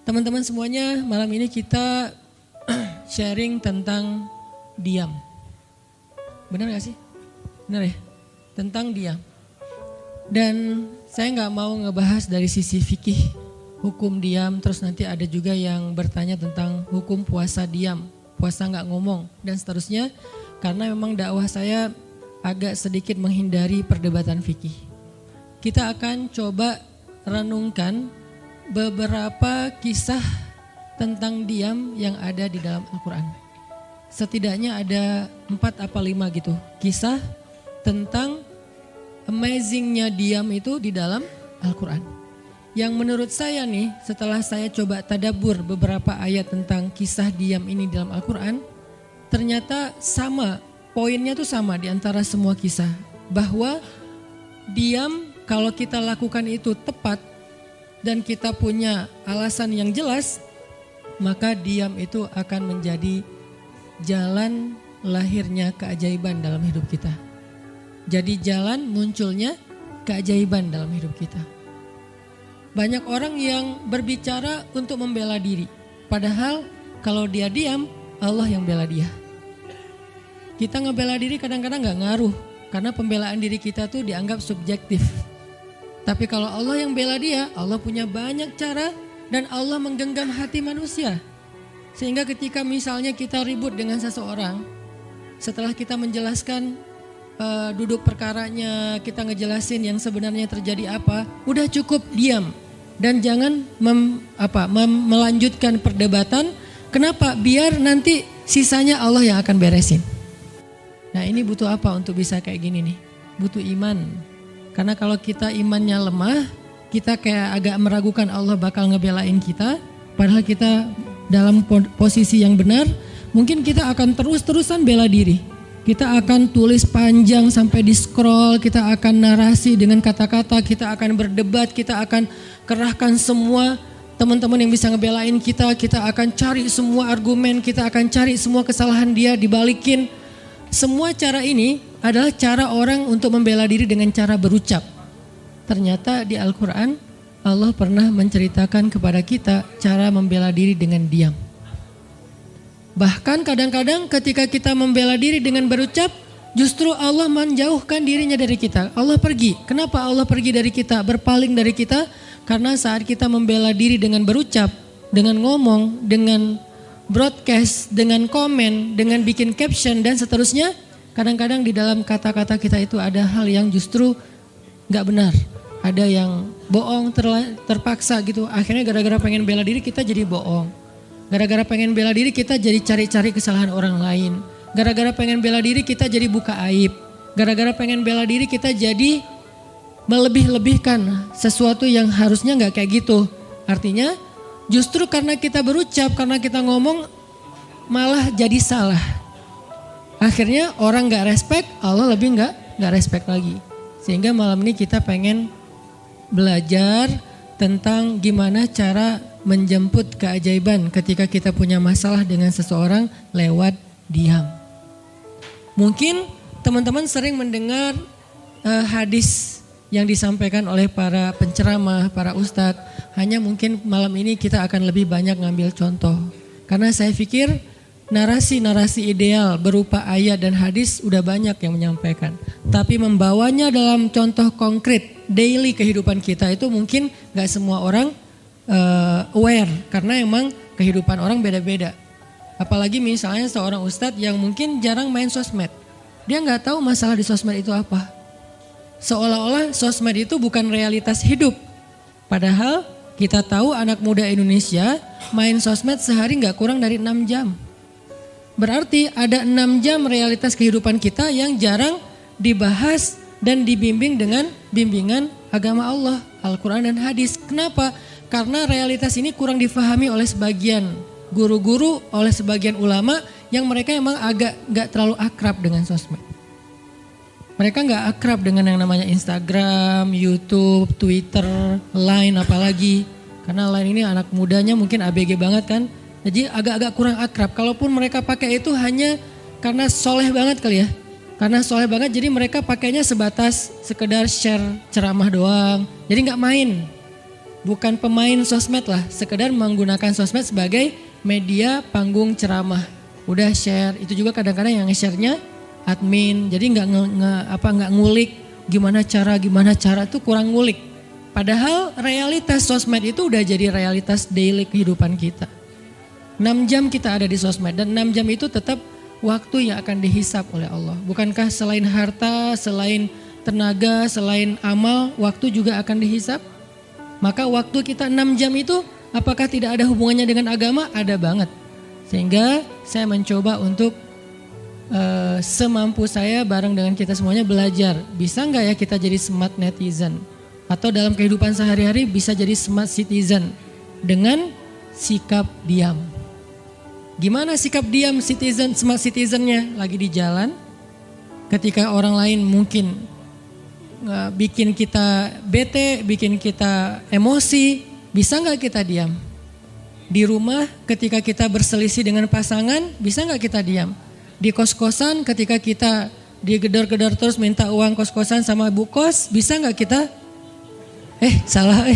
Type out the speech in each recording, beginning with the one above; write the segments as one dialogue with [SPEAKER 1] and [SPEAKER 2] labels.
[SPEAKER 1] Teman-teman semuanya, malam ini kita sharing tentang diam. Benar gak sih? Benar ya? Tentang diam. Dan saya gak mau ngebahas dari sisi fikih, hukum diam, terus nanti ada juga yang bertanya tentang hukum puasa diam, puasa gak ngomong, dan seterusnya. Karena memang dakwah saya agak sedikit menghindari perdebatan fikih. Kita akan coba renungkan beberapa kisah tentang diam yang ada di dalam Al-Quran. Setidaknya ada 4 apa 5 gitu kisah tentang amazingnya diam itu di dalam Al-Quran. Yang menurut saya nih, setelah saya coba tadabbur beberapa ayat tentang kisah diam ini dalam Al-Quran, ternyata sama, poinnya tuh sama di antara semua kisah. Bahwa diam kalau kita lakukan itu tepat dan kita punya alasan yang jelas, maka diam itu akan menjadi jalan lahirnya keajaiban dalam hidup kita. Jadi jalan munculnya keajaiban dalam hidup kita. Banyak orang yang berbicara untuk membela diri, padahal kalau dia diam, Allah yang bela dia. Kita ngebela diri kadang-kadang gak ngaruh, karena pembelaan diri kita tuh dianggap subjektif. Tapi kalau Allah yang bela dia, Allah punya banyak cara dan Allah menggenggam hati manusia. Sehingga ketika misalnya kita ribut dengan seseorang, setelah kita menjelaskan duduk perkaranya, kita ngejelasin yang sebenarnya terjadi apa, udah cukup diam. Dan jangan melanjutkan perdebatan. Kenapa? Biar nanti sisanya Allah yang akan beresin. Nah ini butuh apa untuk bisa kayak gini nih? Butuh iman. Karena kalau kita imannya lemah, kita kayak agak meragukan Allah bakal ngebelain kita. Padahal kita dalam posisi yang benar, mungkin kita akan terus-terusan bela diri. Kita akan tulis panjang sampai di scroll, kita akan narasi dengan kata-kata, kita akan berdebat, kita akan kerahkan semua teman-teman yang bisa ngebelain kita akan cari semua argumen, kita akan cari semua kesalahan dia dibalikin. Semua cara ini adalah cara orang untuk membela diri dengan cara berucap. Ternyata di Al-Quran Allah pernah menceritakan kepada kita cara membela diri dengan diam. Bahkan kadang-kadang ketika kita membela diri dengan berucap, justru Allah menjauhkan dirinya dari kita. Allah pergi. Kenapa Allah pergi dari kita, berpaling dari kita? Karena saat kita membela diri dengan berucap, dengan ngomong, dengan broadcast, dengan komen, dengan bikin caption dan seterusnya, kadang-kadang di dalam kata-kata kita itu ada hal yang justru gak benar. Ada yang bohong terpaksa gitu. Akhirnya gara-gara pengen bela diri kita jadi bohong. Gara-gara pengen bela diri kita jadi cari-cari kesalahan orang lain. Gara-gara pengen bela diri kita jadi buka aib. Gara-gara pengen bela diri kita jadi melebih-lebihkan sesuatu yang harusnya gak kayak gitu. Artinya justru karena kita berucap, karena kita ngomong malah jadi salah. Akhirnya orang gak respect, Allah lebih gak respect lagi. Sehingga malam ini kita pengen belajar tentang gimana cara menjemput keajaiban ketika kita punya masalah dengan seseorang lewat diam. Mungkin teman-teman sering mendengar hadis yang disampaikan oleh para penceramah, para ustadz. Hanya mungkin malam ini kita akan lebih banyak ngambil contoh. Karena saya pikir narasi-narasi ideal berupa ayat dan hadis udah banyak yang menyampaikan. Tapi membawanya dalam contoh konkret daily kehidupan kita itu mungkin gak semua orang aware. Karena emang kehidupan orang beda-beda. Apalagi misalnya seorang ustadz yang mungkin jarang main sosmed. Dia gak tahu masalah di sosmed itu apa. Seolah-olah sosmed itu bukan realitas hidup. Padahal kita tahu anak muda Indonesia main sosmed sehari gak kurang dari 6 jam. Berarti ada 6 jam realitas kehidupan kita yang jarang dibahas dan dibimbing dengan bimbingan agama Allah, Al-Quran dan hadis. Kenapa? Karena realitas ini kurang difahami oleh sebagian guru-guru, oleh sebagian ulama yang mereka emang agak gak terlalu akrab dengan sosmed. Mereka gak akrab dengan yang namanya Instagram, YouTube, Twitter, Line apalagi. Karena Line ini anak mudanya mungkin ABG banget kan. Jadi agak-agak kurang akrab. Kalaupun mereka pakai itu hanya karena soleh banget kali ya. Karena soleh banget jadi mereka pakainya sebatas sekedar share ceramah doang. Jadi gak main. bukan pemain sosmed lah, sekedar menggunakan sosmed sebagai media panggung ceramah. Udah share, itu juga kadang-kadang yang nge-share-nya admin, jadi nggak ngulik gimana cara tuh kurang ngulik. Padahal realitas sosmed itu udah jadi realitas daily kehidupan kita. 6 jam kita ada di sosmed dan 6 jam itu tetap waktu yang akan dihisap oleh Allah. Bukankah selain harta, selain tenaga, selain amal, waktu juga akan dihisap? Maka waktu kita 6 jam itu apakah tidak ada hubungannya dengan agama? Ada banget. Sehingga saya mencoba untuk semampu saya bareng dengan kita semuanya belajar. Bisa nggak ya kita jadi smart netizen? Atau dalam kehidupan sehari-hari bisa jadi smart citizen dengan sikap diam. Gimana sikap diam citizen, smart citizennya? Lagi di jalan, ketika orang lain mungkin bikin kita bete, bikin kita emosi, bisa nggak kita diam? Di rumah ketika kita berselisih dengan pasangan, bisa nggak kita diam? Di kos-kosan ketika kita digedor-gedor terus minta uang kos-kosan sama bu kos, bisa nggak kita? Salah.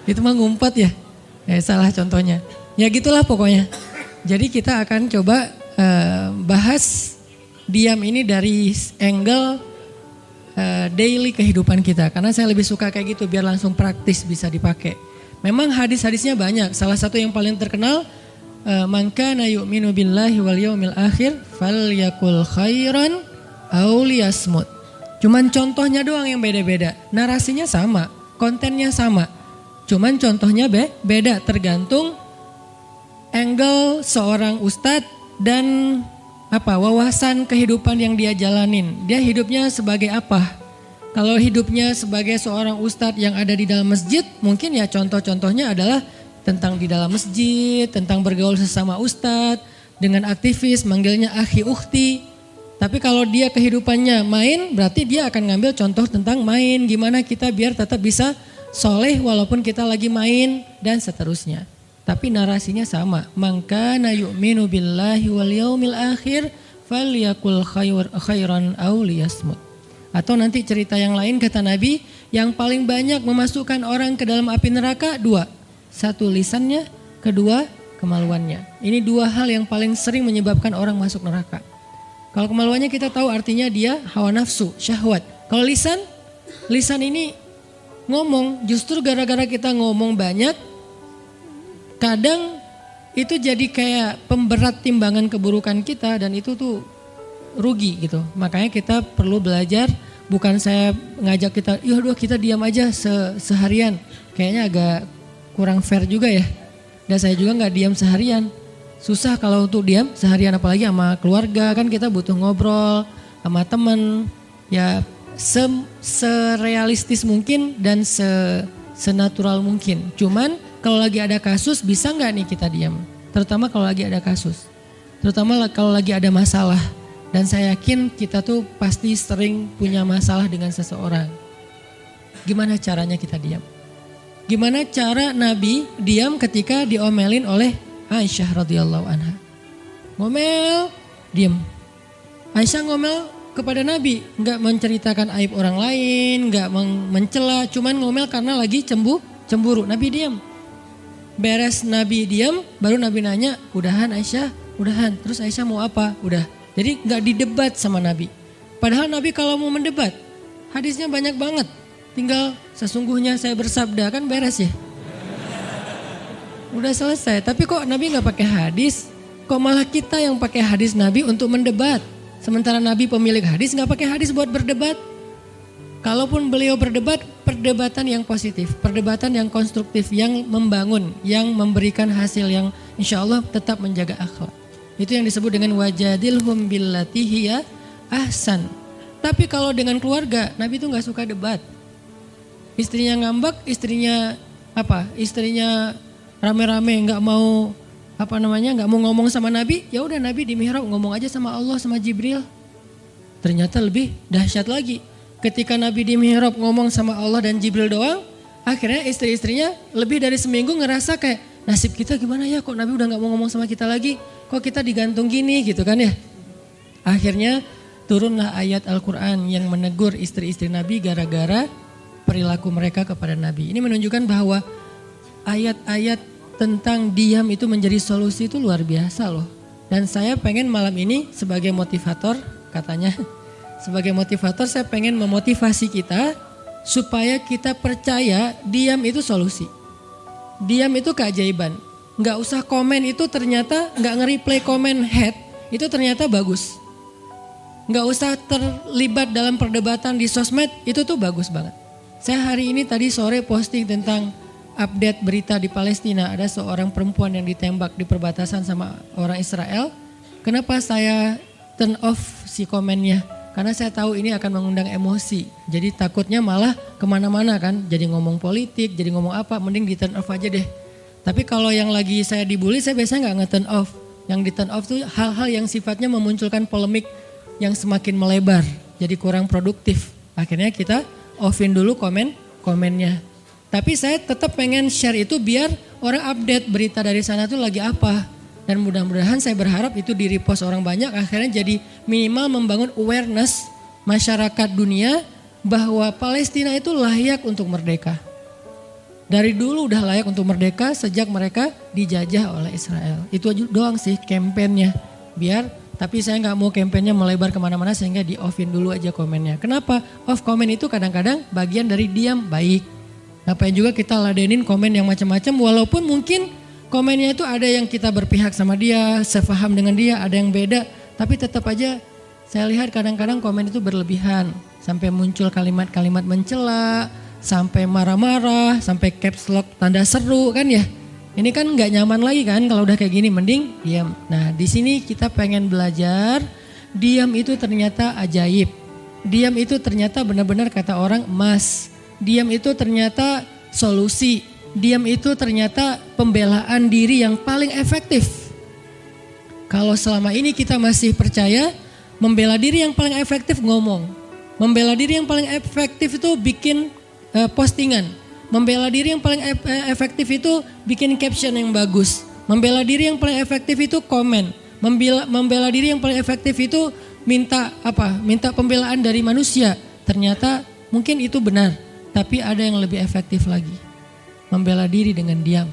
[SPEAKER 1] Itu mah ngumpet ya? Salah contohnya. Ya gitulah pokoknya. Jadi kita akan coba bahas diam ini dari angle daily kehidupan kita. Karena saya lebih suka kayak gitu biar langsung praktis bisa dipakai. Memang hadis-hadisnya banyak. Salah satu yang paling terkenal, man kana yu'minu billahi wal yaumil akhir falyakul khairan aw liyasmut. Cuman contohnya doang yang beda-beda. Narasinya sama, kontennya sama. Cuman contohnya beda tergantung angle seorang ustadz dan wawasan kehidupan yang dia jalanin. Dia hidupnya sebagai apa? Kalau hidupnya sebagai seorang ustadz yang ada di dalam masjid, mungkin ya contoh-contohnya adalah tentang di dalam masjid, tentang bergaul sesama ustadz, dengan aktivis manggilnya akhi ukhti. Tapi kalau dia kehidupannya main, berarti dia akan ngambil contoh tentang main. Gimana kita biar tetap bisa soleh walaupun kita lagi main dan seterusnya. Tapi narasinya sama. Man kana yu'minu billahi wal yaumil akhir falyakul khairan aw liyasmut. Atau nanti cerita yang lain kata Nabi, yang paling banyak memasukkan orang ke dalam api neraka 2. 1 lisannya, 2 kemaluannya. Ini 2 hal yang paling sering menyebabkan orang masuk neraka. Kalau kemaluannya kita tahu artinya dia hawa nafsu, syahwat. Kalau lisan ini ngomong, justru gara-gara kita ngomong banyak, kadang itu jadi kayak pemberat timbangan keburukan kita dan itu tuh rugi gitu. Makanya kita perlu belajar, bukan saya ngajak kita, kita diam aja seharian. Kayaknya agak kurang fair juga ya. Dan saya juga gak diam seharian. Susah kalau untuk diam seharian, apalagi sama keluarga, kan kita butuh ngobrol sama temen. Ya serealistis mungkin dan senatural mungkin. Cuman kalau lagi ada kasus bisa nggak nih kita diam? Terutama kalau lagi ada kasus. Terutama kalau lagi ada masalah. Dan saya yakin kita tuh pasti sering punya masalah dengan seseorang. Gimana caranya kita diam? Gimana cara Nabi diam ketika diomelin oleh Aisyah radhiyallahu anha? Ngomel, diam. Aisyah ngomel kepada Nabi, nggak menceritakan aib orang lain, nggak mencela, cuman ngomel karena lagi cemburu. Nabi diam. Beres Nabi diam, baru Nabi nanya, udahan Aisyah? Udahan. Terus Aisyah mau apa? Udah. Jadi nggak didebat sama Nabi. Padahal Nabi kalau mau mendebat, hadisnya banyak banget. Tinggal sesungguhnya saya bersabda, kan beres ya. Udah selesai. Tapi kok Nabi nggak pakai hadis? Kok malah kita yang pakai hadis Nabi untuk mendebat? Sementara Nabi pemilik hadis nggak pakai hadis buat berdebat. Kalaupun beliau berdebat, perdebatan yang positif, perdebatan yang konstruktif, yang membangun, yang memberikan hasil yang insya Allah tetap menjaga akhlak. Itu yang disebut dengan wajadilhum billati hiya ahsan. Tapi kalau dengan keluarga, Nabi itu nggak suka debat. Istrinya ngambek, istrinya rame-rame nggak mau nggak mau ngomong sama Nabi, ya udah Nabi di mihrab ngomong aja sama Allah sama Jibril. Ternyata lebih dahsyat lagi. Ketika Nabi di mihrab ngomong sama Allah dan Jibril doang, akhirnya istri-istrinya lebih dari seminggu ngerasa kayak nasib kita gimana ya, kok Nabi udah nggak mau ngomong sama kita lagi, kok kita digantung gini gitu kan ya. Akhirnya turunlah ayat Al-Quran yang menegur istri-istri Nabi gara-gara perilaku mereka kepada Nabi. Ini menunjukkan bahwa ayat-ayat tentang diam itu menjadi solusi itu luar biasa loh. Dan saya pengen malam ini sebagai motivator, katanya sebagai motivator saya pengen memotivasi kita supaya kita percaya diam itu solusi. Diam itu keajaiban. Nggak usah komen itu ternyata nggak nge-replay komen head itu ternyata bagus. Nggak usah terlibat dalam perdebatan di sosmed itu tuh bagus banget. Saya hari ini tadi sore posting tentang update berita di Palestina. Ada seorang perempuan yang ditembak di perbatasan sama orang Israel. Kenapa saya turn off si komennya? Karena saya tahu ini akan mengundang emosi. Jadi takutnya malah kemana-mana kan. Jadi ngomong politik, jadi ngomong apa. Mending di turn off aja deh. Tapi kalau yang lagi saya dibully saya biasanya nggak nge-turn off. Yang di turn off tuh hal-hal yang sifatnya memunculkan polemik yang semakin melebar. Jadi kurang produktif. Akhirnya kita offin dulu komennya. Tapi saya tetap pengen share itu biar orang update berita dari sana tuh lagi apa. Dan mudah-mudahan saya berharap itu di repost orang banyak. Akhirnya jadi minimal membangun awareness masyarakat dunia bahwa Palestina itu layak untuk merdeka. Dari dulu udah layak untuk merdeka sejak mereka dijajah oleh Israel. Itu doang sih kampanyenya. Tapi saya nggak mau kampanyenya melebar kemana-mana sehingga di offin dulu aja komennya. Kenapa? Off komen itu kadang-kadang bagian dari diam baik. Ngapain juga kita ladenin komen yang macam-macam walaupun mungkin komennya itu ada yang kita berpihak sama dia, sepaham dengan dia, ada yang beda. Tapi tetap aja saya lihat kadang-kadang komen itu berlebihan. Sampai muncul kalimat-kalimat mencela, sampai marah-marah, sampai caps lock tanda seru kan ya. Ini kan nggak nyaman lagi kan kalau udah kayak gini, mending diam. Nah di sini kita pengen belajar diam itu ternyata ajaib. Diam itu ternyata benar-benar kata orang emas. Diam itu ternyata solusi. Diam itu ternyata pembelaan diri yang paling efektif. Kalau selama ini kita masih percaya membela diri yang paling efektif ngomong. Membela diri yang paling efektif itu bikin postingan. Membela diri yang paling efektif itu bikin caption yang bagus. Membela diri yang paling efektif itu komen. Membela diri yang paling efektif itu minta pembelaan dari manusia. Ternyata mungkin itu benar, tapi ada yang lebih efektif lagi. Membela diri dengan diam.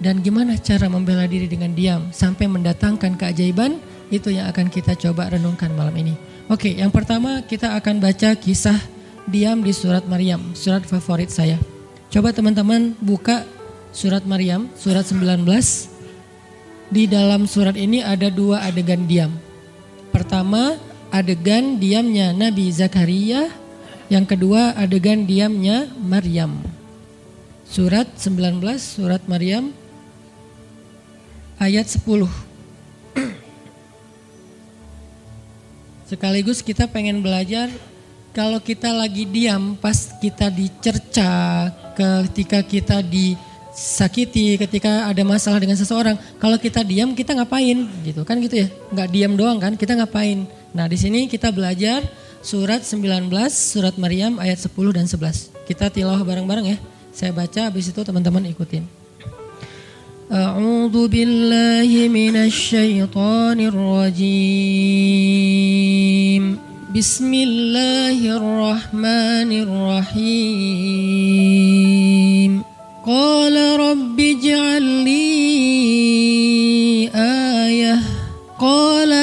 [SPEAKER 1] Dan gimana cara membela diri dengan diam sampai mendatangkan keajaiban? Itu yang akan kita coba renungkan malam ini. Oke, yang pertama kita akan baca kisah diam di surat Maryam, surat favorit saya. Coba teman-teman buka surat Maryam, surat 19. Di dalam surat ini ada 2 adegan diam. Pertama, adegan diamnya Nabi Zakaria. Yang kedua, adegan diamnya Maryam. Surat 19, surat Maryam, ayat 10. Sekaligus kita pengen belajar. Kalau kita lagi diam pas kita dicerca, ketika kita disakiti, ketika ada masalah dengan seseorang, kalau kita diam kita ngapain gitu kan gitu ya. Enggak diam doang kan, kita ngapain. Nah, di sini kita belajar surat 19, surat Maryam ayat 10 dan 11. Kita tilawah bareng-bareng ya. Saya baca habis itu teman-teman ikutin. A'udzu billahi minasy syaithanir rajim. Bismillahirrahmanirrahim. Qala rabbi ij'al li ayah. Qala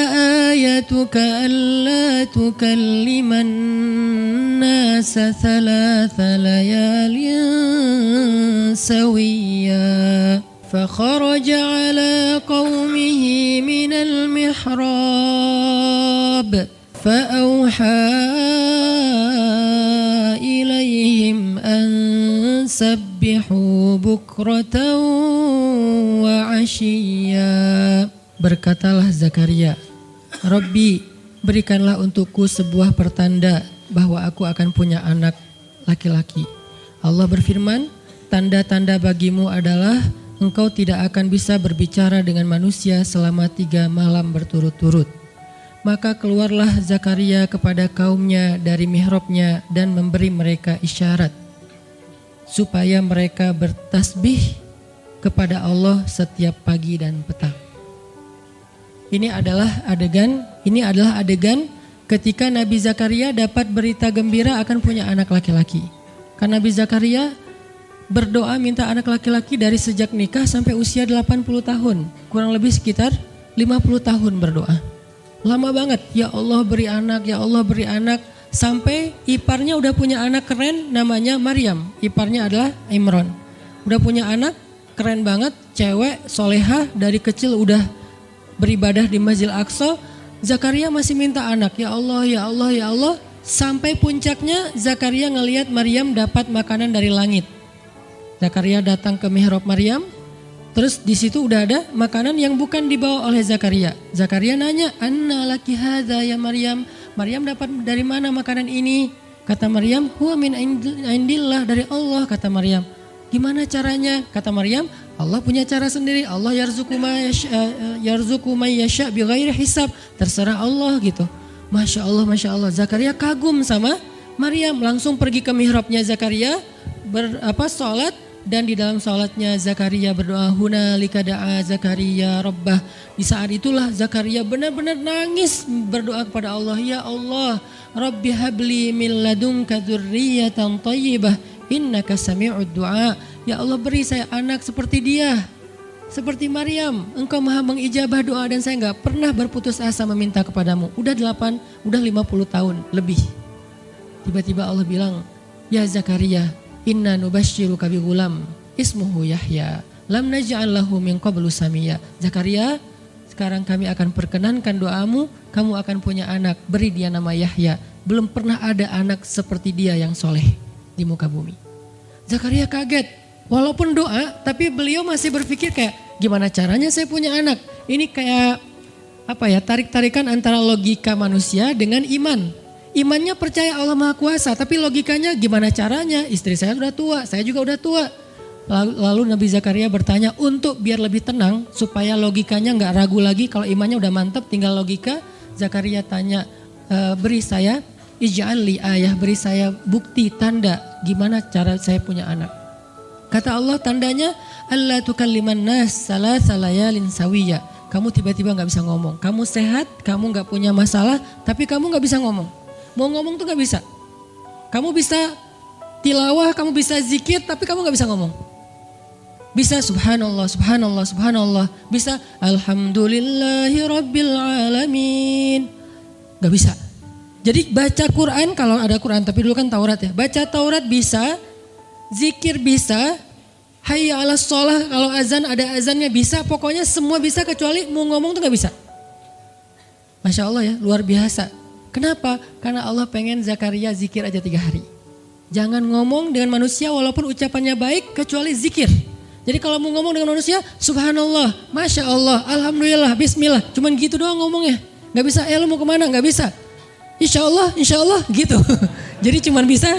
[SPEAKER 1] ayatuka alla tukalliman nasa thalatha layalin sawiyya. فخرج على قومه من المحراب فأوحى إليهم أن سبحوا بكرة وعشيا. Berkatalah Zakaria, Rabbi, berikanlah untukku sebuah pertanda bahwa aku akan punya anak laki-laki. Allah berfirman, tanda-tanda bagimu adalah engkau tidak akan bisa berbicara dengan manusia selama 3 malam berturut-turut. Maka keluarlah Zakaria kepada kaumnya dari mihrabnya dan memberi mereka isyarat supaya mereka bertasbih kepada Allah setiap pagi dan petang. Ini adalah adegan ketika Nabi Zakaria dapat berita gembira akan punya anak laki-laki. Karena Nabi Zakaria berdoa minta anak laki-laki dari sejak nikah sampai usia 80 tahun. Kurang lebih sekitar 50 tahun berdoa. Lama banget, ya Allah beri anak, ya Allah beri anak. Sampai iparnya udah punya anak keren namanya Maryam. Iparnya adalah Imran. Udah punya anak keren banget, cewek, solehah, dari kecil udah beribadah di Masjidil Aqsa. Zakaria masih minta anak, ya Allah, ya Allah, ya Allah. Sampai puncaknya Zakaria ngelihat Maryam dapat makanan dari langit. Zakaria datang ke mihrab Maryam, terus di situ udah ada makanan yang bukan dibawa oleh Zakaria. Zakaria nanya, "Anna laki hadza ya Maryam?" Maryam dapat dari mana makanan ini? Kata Maryam, "Huwa min indillah, dari Allah," kata Maryam. Gimana caranya? Kata Maryam, Allah punya cara sendiri. Allah yarzuqu may yasha bighairi hisab. Terserah Allah gitu. Masya Allah, Masya Allah. Zakaria kagum sama Maryam, langsung pergi ke mihrabnya Zakaria, sholat, dan di dalam sholatnya Zakaria berdoa, hunalika da'a Zakaria rabbah. Di saat itulah Zakaria benar-benar nangis berdoa kepada Allah, ya Allah, Rabbi habli min ladunka dzurriyyatan thayyibah innaka sami'ud du'a. Ya Allah, beri saya anak seperti dia, seperti Maryam. Engkau maha mengijabah doa dan saya enggak pernah berputus asa meminta kepadamu. Udah 50 tahun lebih. Tiba-tiba Allah bilang, ya Zakaria, inna nubasyiruka bi ghulam ismuhu Yahya lam naj'al lahu min qablu samiyya. Zakaria, sekarang kami akan perkenankan doamu, kamu akan punya anak, beri dia nama Yahya. Belum pernah ada anak seperti dia yang soleh di muka bumi. Zakaria kaget, walaupun doa, tapi beliau masih berpikir kayak, gimana caranya saya punya anak? Ini kayak tarik-tarikan antara logika manusia dengan iman. Imannya percaya Allah Maha Kuasa, tapi logikanya gimana caranya? Istri saya udah tua, saya juga udah tua. Lalu Nabi Zakaria bertanya untuk biar lebih tenang, supaya logikanya nggak ragu lagi. Kalau imannya udah mantap, tinggal logika. Zakaria tanya, beri saya ij'al li ayah, beri saya bukti tanda gimana cara saya punya anak. Kata Allah, tandanya alla tukalliman nas salasa layalin sawiya. Kamu tiba-tiba nggak bisa ngomong. Kamu sehat, kamu nggak punya masalah, tapi kamu nggak bisa ngomong. Mau ngomong tuh gak bisa. Kamu bisa tilawah, kamu bisa zikir, tapi kamu gak bisa ngomong. Bisa subhanallah, subhanallah, subhanallah. Bisa alhamdulillahi rabbil alamin. Gak bisa. Jadi baca Quran, kalau ada Quran, tapi dulu kan Taurat ya. Baca Taurat bisa, zikir bisa, hayya ala sholah, kalau azan ada azannya bisa. Pokoknya semua bisa kecuali mau ngomong tuh gak bisa. Masya Allah ya, luar biasa. Kenapa? Karena Allah pengen Zakaria zikir aja 3 hari. Jangan ngomong dengan manusia walaupun ucapannya baik kecuali zikir. Jadi kalau mau ngomong dengan manusia, subhanallah, masya Allah, alhamdulillah, bismillah. Cuman gitu doang ngomongnya. Gak bisa, lu mau kemana? Gak bisa. Insya Allah gitu. Jadi cuman bisa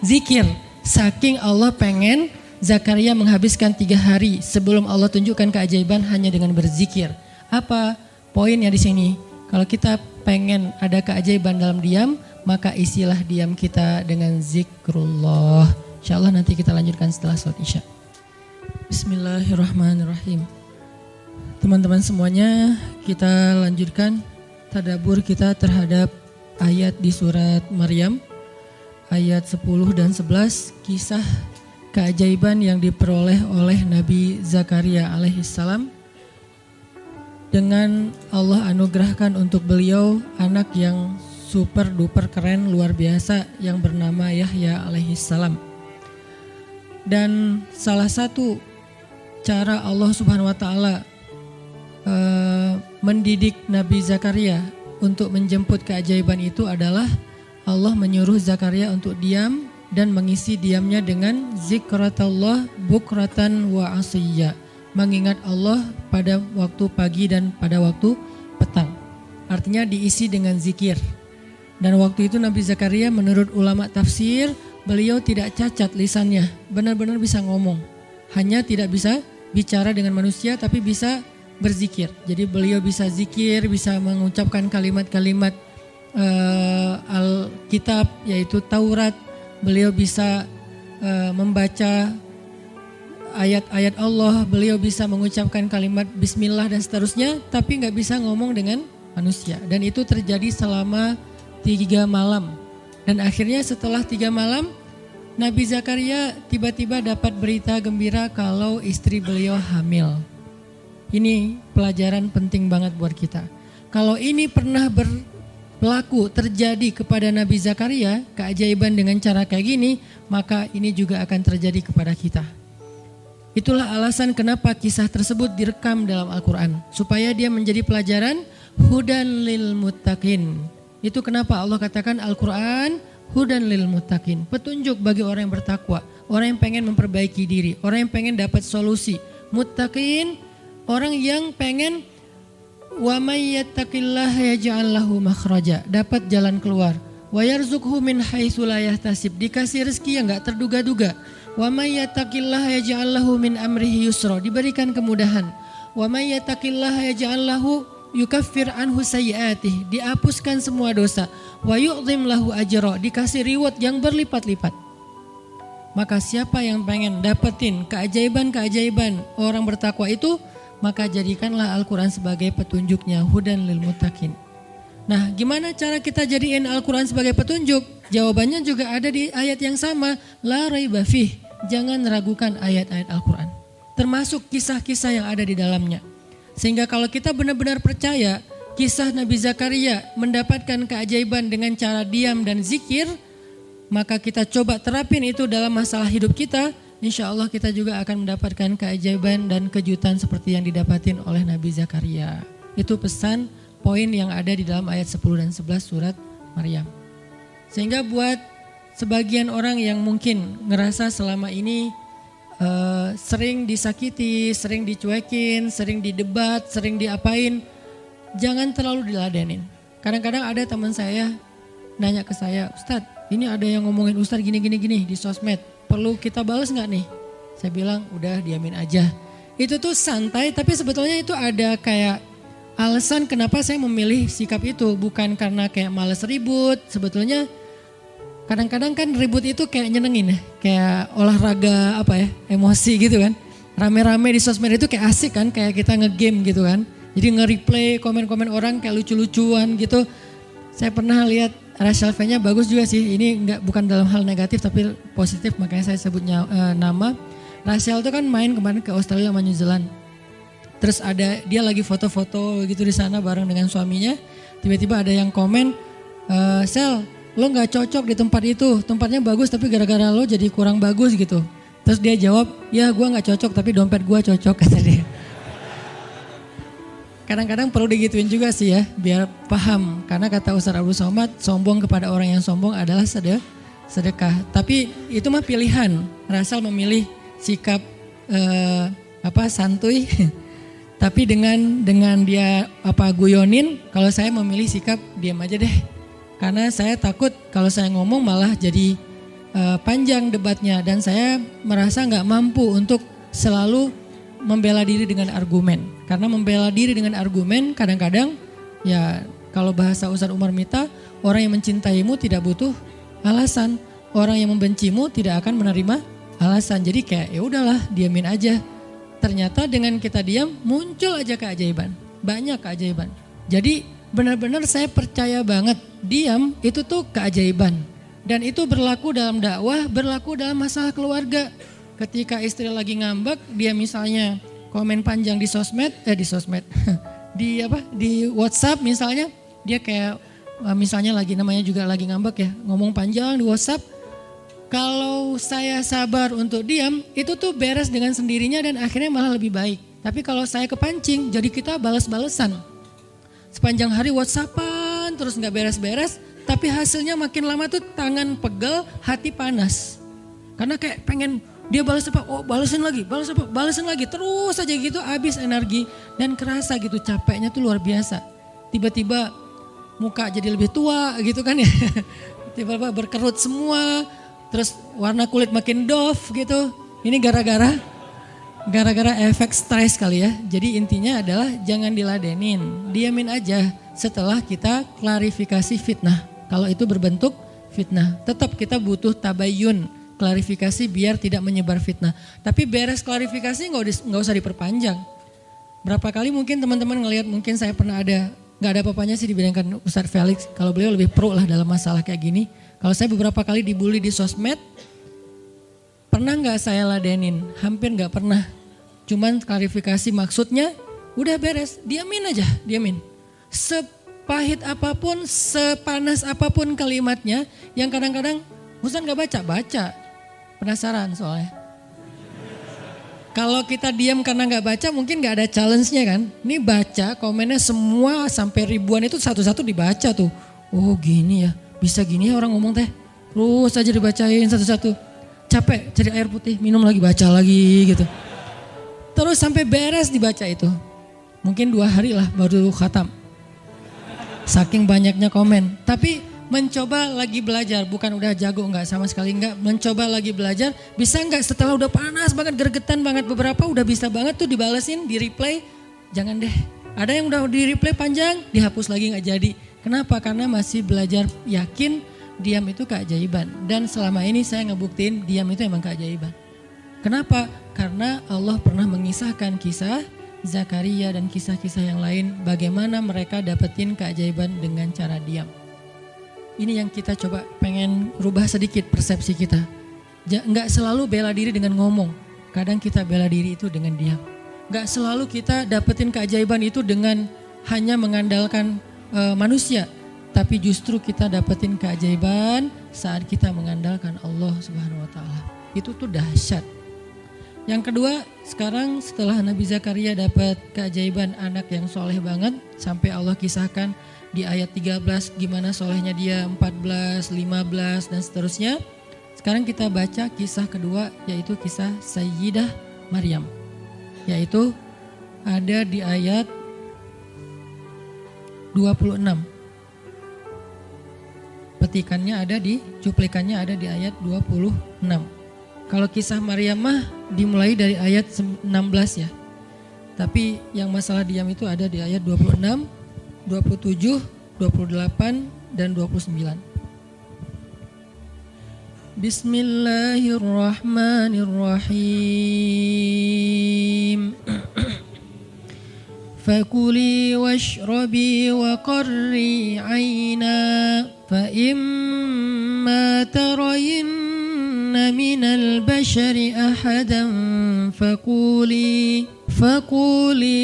[SPEAKER 1] zikir. Saking Allah pengen Zakaria menghabiskan 3 hari sebelum Allah tunjukkan keajaiban hanya dengan berzikir. Apa poinnya di sini? Kalau kita pengen ada keajaiban dalam diam, maka isilah diam kita dengan zikrullah. InsyaAllah nanti kita lanjutkan setelah sholat isya. Bismillahirrahmanirrahim. Teman-teman semuanya, kita lanjutkan tadabbur kita terhadap ayat di surat Maryam. Ayat 10 dan 11, kisah keajaiban yang diperoleh oleh Nabi Zakaria alaihissalam. Dengan Allah anugerahkan untuk beliau anak yang super duper keren luar biasa yang bernama Yahya alaihissalam. Dan salah satu cara Allah subhanahu wa ta'ala mendidik Nabi Zakaria untuk menjemput keajaiban itu adalah Allah menyuruh Zakaria untuk diam dan mengisi diamnya dengan zikratullah bukratan wa asiyya. Mengingat Allah pada waktu pagi dan pada waktu petang. Artinya diisi dengan zikir. Dan waktu itu Nabi Zakaria menurut ulama tafsir, beliau tidak cacat lisannya, benar-benar bisa ngomong. Hanya tidak bisa bicara dengan manusia tapi bisa berzikir. Jadi beliau bisa zikir, bisa mengucapkan kalimat-kalimat Alkitab yaitu Taurat. Beliau bisa membaca ayat-ayat Allah, beliau bisa mengucapkan kalimat bismillah dan seterusnya, tapi gak bisa ngomong dengan manusia. Dan itu terjadi selama 3 malam. Dan akhirnya setelah 3 malam, Nabi Zakaria tiba-tiba dapat berita gembira kalau istri beliau hamil. Ini pelajaran penting banget buat kita. Kalau ini pernah berlaku terjadi kepada Nabi Zakaria, keajaiban dengan cara kayak gini, maka ini juga akan terjadi kepada kita. Itulah alasan kenapa kisah tersebut direkam dalam Al-Quran. Supaya dia menjadi pelajaran hudan lil muttaqin. Itu kenapa Allah katakan Al-Quran hudan lil muttaqin. Petunjuk bagi orang yang bertakwa. Orang yang pengen memperbaiki diri. Orang yang pengen dapat solusi. Muttaqin, orang yang pengen wa may yattaqillaha yaj'al lahu makhraja. Dapat jalan keluar. Wa yarzuqhu min haitsu la yahtasib. Dikasih rezeki yang enggak terduga-duga. Wa may yattaqillaha yaj'al lahu min amrihi yusra, diberikan kemudahan. Wa may yattaqillaha yaj'al lahu yukaffir anhu sayyi'atihi, dihapuskan semua dosa. Wa yu'dhim lahu ajra, dikasih reward yang berlipat-lipat. Maka siapa yang pengen dapetin keajaiban-keajaiban orang bertakwa itu, maka jadikanlah Al-Quran sebagai petunjuknya, hudan lil muttaqin. Nah, gimana cara kita jadiin Al-Quran sebagai petunjuk? Jawabannya juga ada di ayat yang sama. La raiba fih, jangan ragukan ayat-ayat Al-Quran. Termasuk kisah-kisah yang ada di dalamnya. Sehingga kalau kita benar-benar percaya kisah Nabi Zakaria mendapatkan keajaiban dengan cara diam dan zikir, maka kita coba terapin itu dalam masalah hidup kita. Insya Allah kita juga akan mendapatkan keajaiban dan kejutan seperti yang didapatin oleh Nabi Zakaria. Itu pesan poin yang ada di dalam ayat 10 dan 11 surat Maryam. Sehingga buat sebagian orang yang mungkin ngerasa selama ini sering disakiti, sering dicuekin, sering didebat, sering diapain, jangan terlalu diladenin. Kadang-kadang ada teman saya nanya ke saya, Ustadz ini ada yang ngomongin Ustadz gini di sosmed, perlu kita balas gak nih? Saya bilang udah diamin aja. Itu tuh santai, tapi sebetulnya itu ada kayak alasan kenapa saya memilih sikap itu. Bukan karena kayak males ribut, sebetulnya kadang-kadang kan ribut itu kayak nyenengin ya. Kayak olahraga emosi gitu kan. Rame-rame di sosmed itu kayak asik kan, kayak kita ngegame gitu kan. Jadi nge-replay komen-komen orang kayak lucu-lucuan gitu. Saya pernah lihat Rachel V-nya bagus juga sih. Ini bukan dalam hal negatif tapi positif, makanya saya sebutnya nama. Rachel itu kan main kemarin ke Australia sama New Zealand. Terus dia lagi foto-foto gitu di sana bareng dengan suaminya. Tiba-tiba ada yang komen, Sel, lo gak cocok di tempat itu. Tempatnya bagus tapi gara-gara lo jadi kurang bagus gitu. Terus dia jawab, ya gue gak cocok tapi dompet gue cocok, kata dia. Kadang-kadang perlu digituin juga sih ya, biar paham. Karena kata Ustaz Abdul Somad, sombong kepada orang yang sombong adalah sedekah. Tapi itu mah pilihan. Rasal memilih sikap santuy. Tapi dengan dia guyonin, kalau saya memilih sikap diam aja deh. Karena saya takut kalau saya ngomong malah jadi panjang debatnya. Dan saya merasa gak mampu untuk selalu membela diri dengan argumen. Karena membela diri dengan argumen kadang-kadang ya kalau bahasa Ustaz Umar Mita, orang yang mencintaimu tidak butuh alasan. Orang yang membencimu tidak akan menerima alasan. Jadi kayak ya udahlah, diamin aja. Ternyata dengan kita diam muncul aja keajaiban. Banyak keajaiban. Jadi benar-benar saya percaya banget diam itu tuh keajaiban. Dan itu berlaku dalam dakwah, berlaku dalam masalah keluarga. Ketika istri lagi ngambek, dia misalnya komen panjang di sosmed, di WhatsApp misalnya, dia kayak misalnya namanya juga lagi ngambek ya, ngomong panjang di WhatsApp. Kalau saya sabar untuk diam, itu tuh beres dengan sendirinya dan akhirnya malah lebih baik. Tapi kalau saya kepancing, jadi kita balas-balesan. Sepanjang hari WhatsAppan terus gak beres-beres, tapi hasilnya makin lama tuh tangan pegel, hati panas. Karena kayak pengen dia balas apa, oh balesin lagi, balesin lagi. Terus aja gitu habis energi dan kerasa gitu capeknya tuh luar biasa. Tiba-tiba muka jadi lebih tua gitu kan ya. Tiba-tiba berkerut semua. Terus warna kulit makin doff gitu. Ini gara-gara efek stres kali ya. Jadi intinya adalah jangan diladenin. Diamin aja setelah kita klarifikasi fitnah. Kalau itu berbentuk fitnah. Tetap kita butuh tabayun. Klarifikasi biar tidak menyebar fitnah. Tapi beres klarifikasi nggak usah diperpanjang. Berapa kali mungkin teman-teman ngelihat mungkin saya pernah nggak ada apa-apanya sih dibandingkan Ustadz Felix. Kalau beliau lebih pro lah dalam masalah kayak gini. Kalau saya beberapa kali dibully di sosmed, Pernah nggak saya ladenin? Hampir nggak pernah. Cuman klarifikasi maksudnya, udah beres, diamin aja, diamin. Sepahit apapun, sepanas apapun kalimatnya, yang kadang-kadang Ustaz nggak baca, penasaran soalnya. Kalau kita diam karena nggak baca mungkin nggak ada challenge-nya kan. Ini baca komennya semua sampai ribuan itu satu-satu dibaca tuh. Oh gini ya, bisa gini ya orang ngomong teh. Terus aja dibacain satu-satu. Capek cari air putih, minum lagi, baca lagi gitu. Terus sampai beres dibaca itu. Mungkin 2 hari lah baru khatam. Saking banyaknya komen. Tapi mencoba lagi belajar, bukan udah jago enggak, sama sekali enggak. Mencoba lagi belajar, bisa enggak setelah udah panas banget, gergetan banget beberapa, udah bisa banget tuh dibalesin, di replay. Jangan deh, ada yang udah di replay panjang, dihapus lagi enggak jadi. Kenapa? Karena masih belajar yakin diam itu keajaiban. Dan selama ini saya ngebuktiin diam itu emang keajaiban. Kenapa? Karena Allah pernah mengisahkan kisah Zakaria dan kisah-kisah yang lain, bagaimana mereka dapetin keajaiban dengan cara diam. Ini yang kita coba pengen rubah sedikit persepsi kita. Nggak selalu bela diri dengan ngomong. Kadang kita bela diri itu dengan diam. Nggak selalu kita dapetin keajaiban itu dengan hanya mengandalkan manusia. Tapi justru kita dapetin keajaiban saat kita mengandalkan Allah Subhanahu wa Ta'ala. Itu tuh dahsyat. Yang kedua, sekarang setelah Nabi Zakaria dapat keajaiban anak yang soleh banget, sampai Allah kisahkan di ayat 13 gimana solehnya dia, 14, 15 dan seterusnya. Sekarang kita baca kisah kedua, yaitu kisah Sayyidah Maryam. Yaitu ada di ayat 26. Petikannya ada di, cuplikannya ada di ayat 26. Kalau kisah Maryam mah dimulai dari ayat 16 ya. Tapi yang masalah diam itu ada di ayat 26, 27, 28, dan 29. Bismillahirrahmanirrahim. Fakuli washrabi wa qarri aina fa imma tarayinna minal bashari ahadan فقولي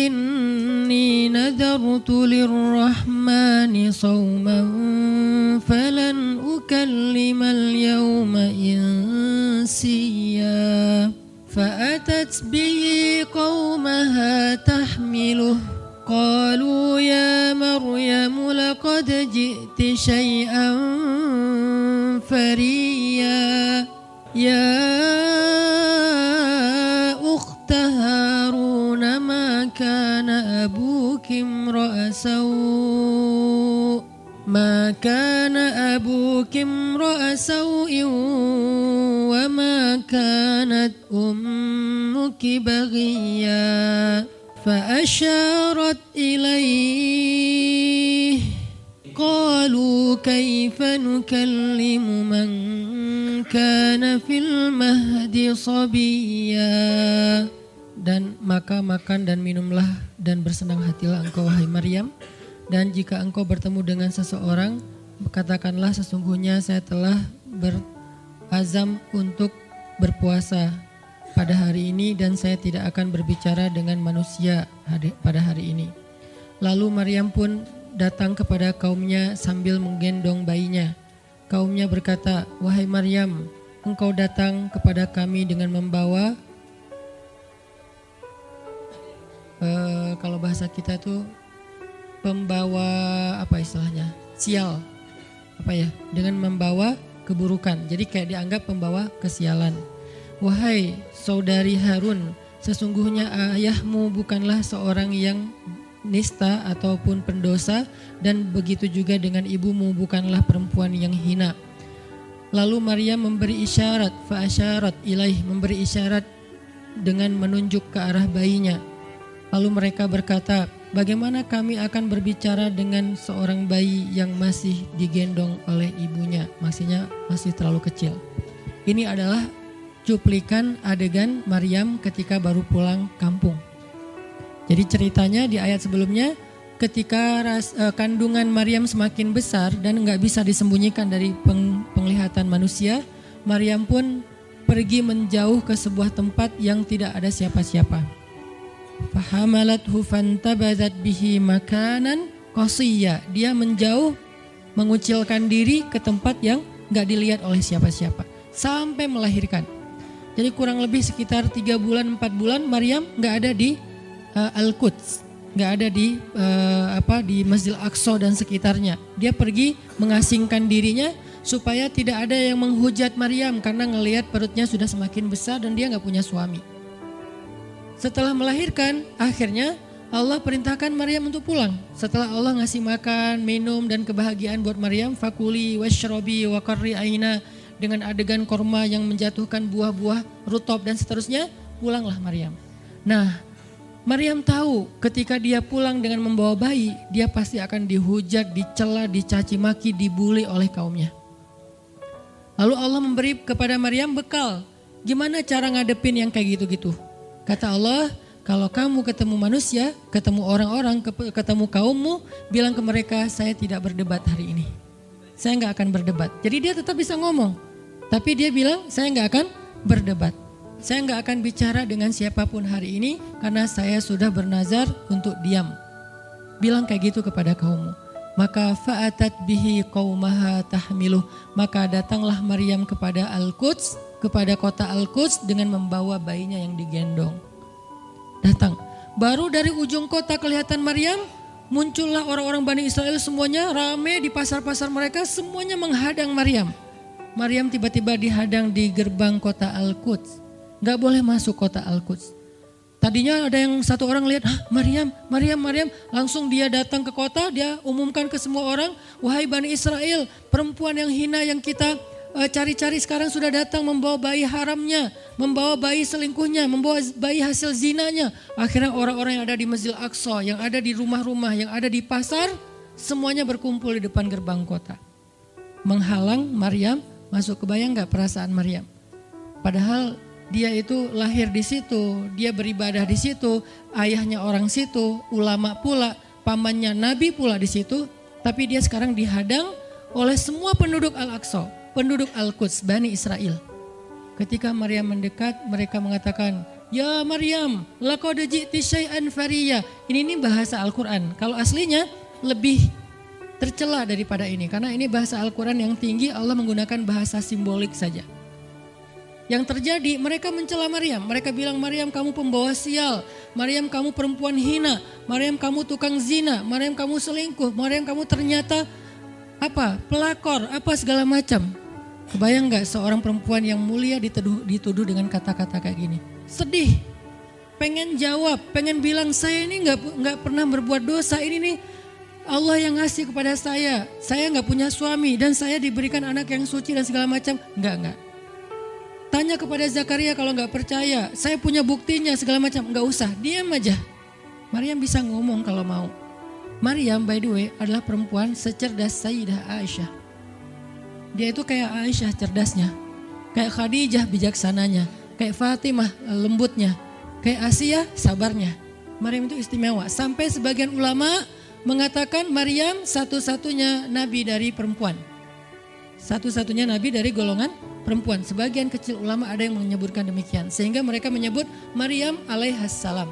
[SPEAKER 1] إني نذرت للرحمن صوما فلن أكلم اليوم إنسيا فأتت به قومها تحمله قالوا يا مريم لقد جئت شيئا فريا يا أخت هارون ما كان أبوك امرأ سوء وما كانت أمك بغيا فأشارت إليه قالوا كيف نكلم من كان في المهد صبيا. Dan maka makan dan minumlah dan bersenang hatilah engkau wahai Maryam. Dan jika engkau bertemu dengan seseorang, katakanlah sesungguhnya saya telah berazam untuk berpuasa pada hari ini dan saya tidak akan berbicara dengan manusia pada hari ini. Lalu Maryam pun datang kepada kaumnya sambil menggendong bayinya. Kaumnya berkata, wahai Maryam, engkau datang kepada kami dengan membawa kalau bahasa kita itu pembawa apa istilahnya, sial, apa ya, dengan membawa keburukan. Jadi kayak dianggap pembawa kesialan. Wahai saudari Harun, sesungguhnya ayahmu bukanlah seorang yang nista ataupun pendosa, dan begitu juga dengan ibumu bukanlah perempuan yang hina. Lalu Maryam memberi isyarat, fa'asyarat ilaih, memberi isyarat dengan menunjuk ke arah bayinya. Lalu mereka berkata, bagaimana kami akan berbicara dengan seorang bayi yang masih digendong oleh ibunya, maksudnya masih terlalu kecil. Ini adalah cuplikan adegan Maryam ketika baru pulang kampung. Jadi ceritanya di ayat sebelumnya, ketika kandungan Maryam semakin besar dan nggak bisa disembunyikan dari penglihatan manusia, Maryam pun pergi menjauh ke sebuah tempat yang tidak ada siapa-siapa. Fahamalathu fantabadat bihi makanan qasiyya. Dia menjauh, mengucilkan diri ke tempat yang gak dilihat oleh siapa-siapa sampai melahirkan. Jadi kurang lebih sekitar 3 bulan 4 bulan Maryam gak ada di Al-Quds, gak ada di di Masjidil Aqsa dan sekitarnya. Dia pergi mengasingkan dirinya supaya tidak ada yang menghujat Maryam karena ngelihat perutnya sudah semakin besar dan dia gak punya suami. Setelah melahirkan, akhirnya Allah perintahkan Maryam untuk pulang. Setelah Allah ngasih makan, minum dan kebahagiaan buat Maryam, fakuli washrobi wa qarri aina, dengan adegan korma yang menjatuhkan buah-buah rutop dan seterusnya, pulanglah Maryam. Nah, Maryam tahu ketika dia pulang dengan membawa bayi, dia pasti akan dihujat, dicela, dicaci maki, dibully oleh kaumnya. Lalu Allah memberi kepada Maryam bekal. Gimana cara ngadepin yang kayak gitu-gitu? Kata Allah, kalau kamu ketemu manusia, ketemu orang-orang, ketemu kaummu, bilang ke mereka, saya tidak berdebat hari ini. Saya gak akan berdebat. Jadi dia tetap bisa ngomong. Tapi dia bilang, saya gak akan berdebat. Saya gak akan bicara dengan siapapun hari ini, karena saya sudah bernazar untuk diam. Bilang kayak gitu kepada kaummu. Maka fa'atat bihi qaumaha tahmiluh. Maka datanglah Maryam kepada Al-Quds, kepada kota Al-Quds dengan membawa bayinya yang digendong. Datang. Baru dari ujung kota kelihatan Maryam, muncullah orang-orang Bani Israel semuanya rame di pasar-pasar mereka, semuanya menghadang Maryam. Maryam tiba-tiba dihadang di gerbang kota Al-Quds. Gak boleh masuk kota Al-Quds. Tadinya ada yang satu orang lihat, Maryam. Langsung dia datang ke kota, dia umumkan ke semua orang, wahai Bani Israel, perempuan yang hina yang kita cari-cari sekarang sudah datang membawa bayi haramnya, membawa bayi selingkuhnya, membawa bayi hasil zinanya. Akhirnya orang-orang yang ada di Masjidil Aqsa, yang ada di rumah-rumah, yang ada di pasar, semuanya berkumpul di depan gerbang kota. Menghalang Maryam masuk. Kebayang gak perasaan Maryam? Padahal dia itu lahir di situ, dia beribadah di situ, ayahnya orang situ, ulama pula, pamannya Nabi pula di situ, tapi dia sekarang dihadang oleh semua penduduk Al-Aqsa, penduduk Al-Quds, Bani Israel. Ketika Maryam mendekat, mereka mengatakan, ya Maryam, laqad ji'ti syai'an fariya. Ini bahasa Al-Quran. Kalau aslinya lebih tercela daripada ini, karena ini bahasa Al-Quran yang tinggi, Allah menggunakan bahasa simbolik saja. Yang terjadi, mereka mencela Maryam. Mereka bilang, Maryam kamu pembawa sial, Maryam kamu perempuan hina, Maryam kamu tukang zina, Maryam kamu selingkuh, Maryam kamu ternyata pelakor, segala macam. Kebayang gak seorang perempuan yang mulia dituduh dengan kata-kata kayak gini? Sedih, pengen jawab, pengen bilang saya ini gak pernah berbuat dosa, ini nih Allah yang ngasih kepada saya gak punya suami dan saya diberikan anak yang suci dan segala macam. Enggak. Tanya kepada Zakaria kalau gak percaya, saya punya buktinya segala macam. Gak usah, diam aja. Maryam bisa ngomong kalau mau. Maryam by the way adalah perempuan secerdas Sayyidah Aisyah. Dia itu kayak Aisyah cerdasnya, kayak Khadijah bijaksananya, kayak Fatimah lembutnya, kayak Asiyah sabarnya. Maryam itu istimewa. Sampai sebagian ulama mengatakan Maryam satu-satunya nabi dari perempuan. Satu-satunya nabi dari golongan perempuan. Sebagian kecil ulama ada yang menyebutkan demikian. Sehingga mereka menyebut Maryam alaihassalam.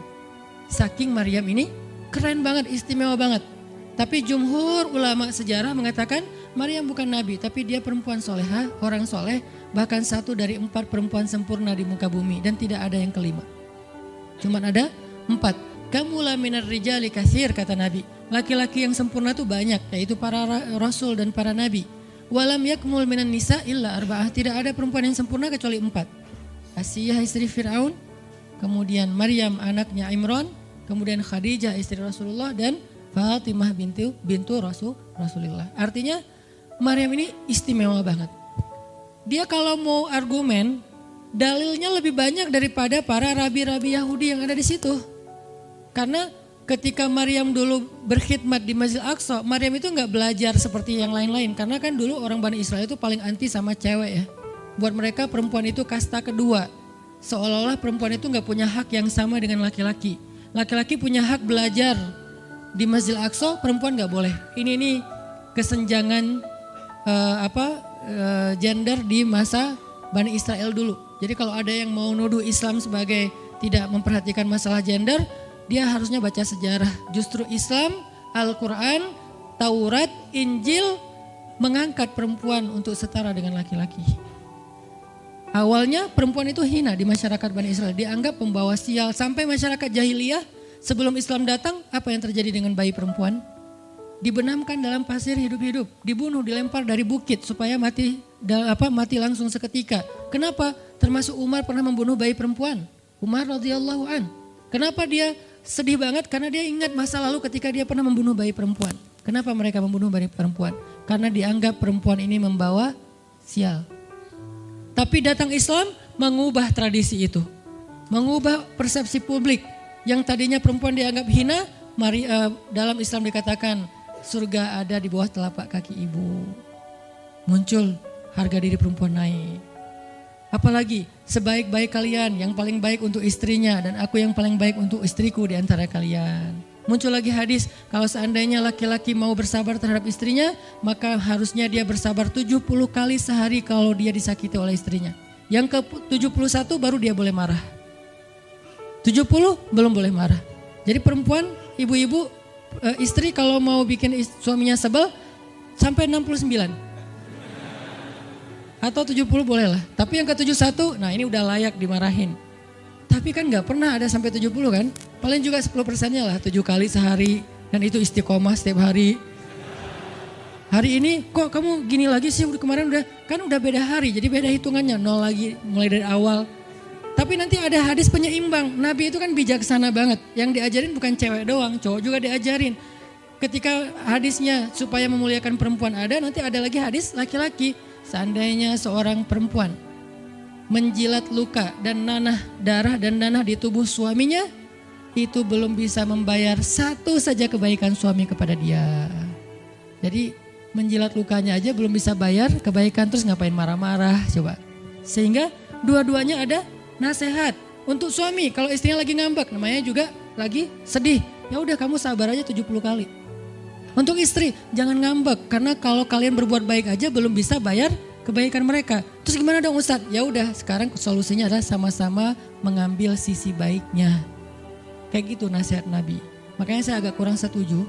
[SPEAKER 1] Saking Maryam ini keren banget, istimewa banget. Tapi jumhur ulama sejarah mengatakan Maryam bukan nabi, tapi dia perempuan solehah, orang soleh. Bahkan 1 dari 4 perempuan sempurna di muka bumi. Dan tidak ada yang kelima. Cuman ada 4. Kamula minar rijali katsir, kata Nabi. Laki-laki yang sempurna itu banyak, yaitu para rasul dan para nabi. Walam yakmul minan nisa illa arba'ah. Tidak ada perempuan yang sempurna kecuali 4. Asiyah istri Fir'aun, kemudian Maryam anaknya Imran, kemudian Khadijah istri Rasulullah, dan Fatimah bintu Rasulullah. Artinya Maryam ini istimewa banget. Dia kalau mau argumen, dalilnya lebih banyak daripada para rabi-rabi Yahudi yang ada di situ. Karena ketika Maryam dulu berkhidmat di Masjidil Aqsa, Maryam itu nggak belajar seperti yang lain-lain. Karena kan dulu orang Bani Israel itu paling anti sama cewek ya. Buat mereka perempuan itu kasta kedua. Seolah-olah perempuan itu nggak punya hak yang sama dengan laki-laki. Laki-laki punya hak belajar di Masjidil Aqsa, perempuan nggak boleh. Ini kesenjangan gender di masa Bani Israel dulu. Jadi kalau ada yang mau nuduh Islam sebagai tidak memperhatikan masalah gender, dia harusnya baca sejarah. Justru Islam, Al-Quran, Taurat, Injil mengangkat perempuan untuk setara dengan laki-laki. Awalnya perempuan itu hina di masyarakat Bani Israel, dianggap pembawa sial. Sampai masyarakat jahiliyah sebelum Islam datang, apa yang terjadi dengan bayi perempuan? Dibenamkan dalam pasir hidup-hidup, dibunuh, dilempar dari bukit supaya mati langsung seketika. Kenapa? Termasuk Umar pernah membunuh bayi perempuan. Umar radhiyallahu an. Kenapa dia sedih banget? Karena dia ingat masa lalu ketika dia pernah membunuh bayi perempuan. Kenapa mereka membunuh bayi perempuan? Karena dianggap perempuan ini membawa sial. Tapi datang Islam mengubah tradisi itu. Mengubah persepsi publik. Yang tadinya perempuan dianggap hina, dalam Islam dikatakan surga ada di bawah telapak kaki ibu. Muncul harga diri perempuan naik. Apalagi sebaik-baik kalian yang paling baik untuk istrinya dan aku yang paling baik untuk istriku di antara kalian. Muncul lagi hadis, kalau seandainya laki-laki mau bersabar terhadap istrinya, maka harusnya dia bersabar 70 kali sehari kalau dia disakiti oleh istrinya. Yang ke 71 baru dia boleh marah. 70 belum boleh marah. Jadi perempuan, ibu-ibu, istri kalau mau bikin suaminya sebel sampai 69. Atau 70 boleh lah. Tapi yang ke 71, nah ini udah layak dimarahin. Tapi kan gak pernah ada sampai 70 kan. Paling juga 10%-nya lah, 7 kali sehari. Dan itu istiqomah setiap hari. Hari ini kok kamu gini lagi sih, kemarin udah beda hari. Jadi beda hitungannya, 0 lagi mulai dari awal. Tapi nanti ada hadis penyeimbang. Nabi itu kan bijaksana banget. Yang diajarin bukan cewek doang, cowok juga diajarin. Ketika hadisnya supaya memuliakan perempuan ada, nanti ada lagi hadis laki-laki. Seandainya seorang perempuan menjilat luka dan darah dan nanah di tubuh suaminya, itu belum bisa membayar satu saja kebaikan suami kepada dia. Jadi menjilat lukanya aja belum bisa bayar kebaikan, terus ngapain marah-marah coba. Sehingga dua-duanya ada nasihat untuk suami. Kalau istrinya lagi ngambek, namanya juga lagi sedih, ya udah kamu sabar aja 70 kali. Untuk istri jangan ngambek, karena kalau kalian berbuat baik aja belum bisa bayar kebaikan mereka. Terus gimana dong Ustadz? Ya udah, sekarang solusinya adalah sama-sama mengambil sisi baiknya. Kayak gitu nasihat Nabi. Makanya saya agak kurang setuju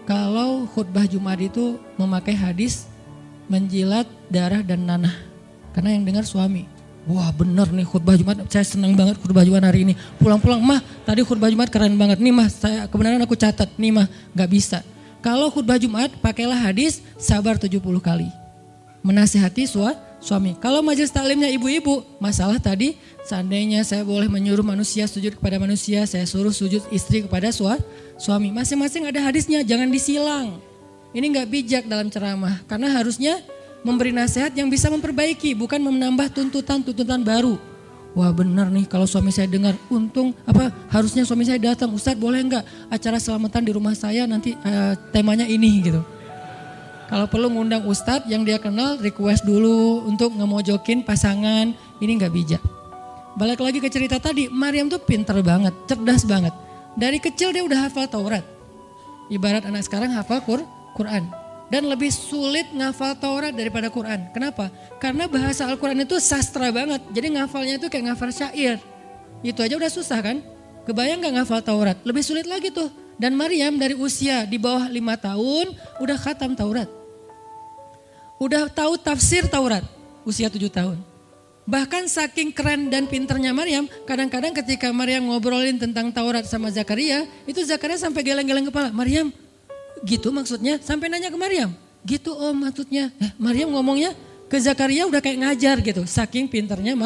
[SPEAKER 1] kalau khutbah Jumat itu memakai hadis menjilat darah dan nanah. Karena yang dengar suami. Wah bener nih khutbah Jumat, saya senang banget khutbah Jumat hari ini. Pulang-pulang, mah tadi khutbah Jumat keren banget. Nih mah, kebenaran aku catat. Nih mah, gak bisa. Kalau khutbah Jumat pakailah hadis sabar 70 kali. Menasihati suami. Kalau majelis taklimnya ibu-ibu, masalah tadi seandainya saya boleh menyuruh manusia sujud kepada manusia, saya suruh sujud istri kepada suami. Masing-masing ada hadisnya, jangan disilang. Ini gak bijak dalam ceramah, karena harusnya memberi nasihat yang bisa memperbaiki, bukan menambah tuntutan baru. Wah benar nih kalau suami saya dengar, harusnya suami saya datang, Ustadz boleh enggak acara selamatan di rumah saya nanti temanya ini gitu. Kalau perlu ngundang Ustadz yang dia kenal, request dulu untuk ngemojokin pasangan, ini enggak bijak. Balik lagi ke cerita tadi, Maryam tuh pintar banget, cerdas banget. Dari kecil dia udah hafal Taurat. Ibarat anak sekarang hafal Quran. Dan lebih sulit ngafal Taurat daripada Quran. Kenapa? Karena bahasa Al-Quran itu sastra banget. Jadi ngafalnya itu kayak ngafal syair. Itu aja udah susah kan? Kebayang gak ngafal Taurat? Lebih sulit lagi tuh. Dan Maryam dari usia di bawah 5 tahun udah khatam Taurat. Udah tahu tafsir Taurat usia 7 tahun. Bahkan saking keren dan pinternya Maryam, kadang-kadang ketika Maryam ngobrolin tentang Taurat sama Zakaria, itu Zakaria sampai geleng-geleng kepala. Maryam, gitu maksudnya? Sampai nanya ke Maryam. Gitu maksudnya. Maryam ngomongnya ke Zakaria udah kayak ngajar gitu. Saking pinternya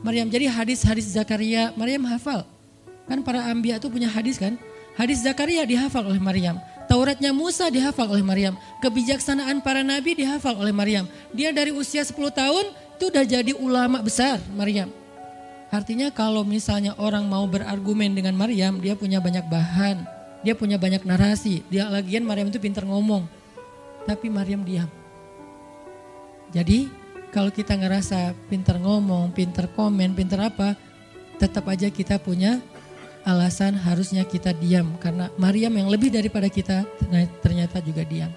[SPEAKER 1] Maryam. Jadi hadis-hadis Zakaria Maryam hafal. Kan para anbiya tuh punya hadis kan. Hadis Zakaria dihafal oleh Maryam. Tauratnya Musa dihafal oleh Maryam. Kebijaksanaan para nabi dihafal oleh Maryam. Dia dari usia 10 tahun itu udah jadi ulama besar Maryam. Artinya kalau misalnya orang mau berargumen dengan Maryam, dia punya banyak bahan. Dia punya banyak narasi. Dia lagian Maryam itu pintar ngomong. Tapi Maryam diam. Jadi kalau kita ngerasa pintar ngomong, pintar komen, pintar apa, tetap aja kita punya alasan harusnya kita diam. Karena Maryam yang lebih daripada kita ternyata juga diam.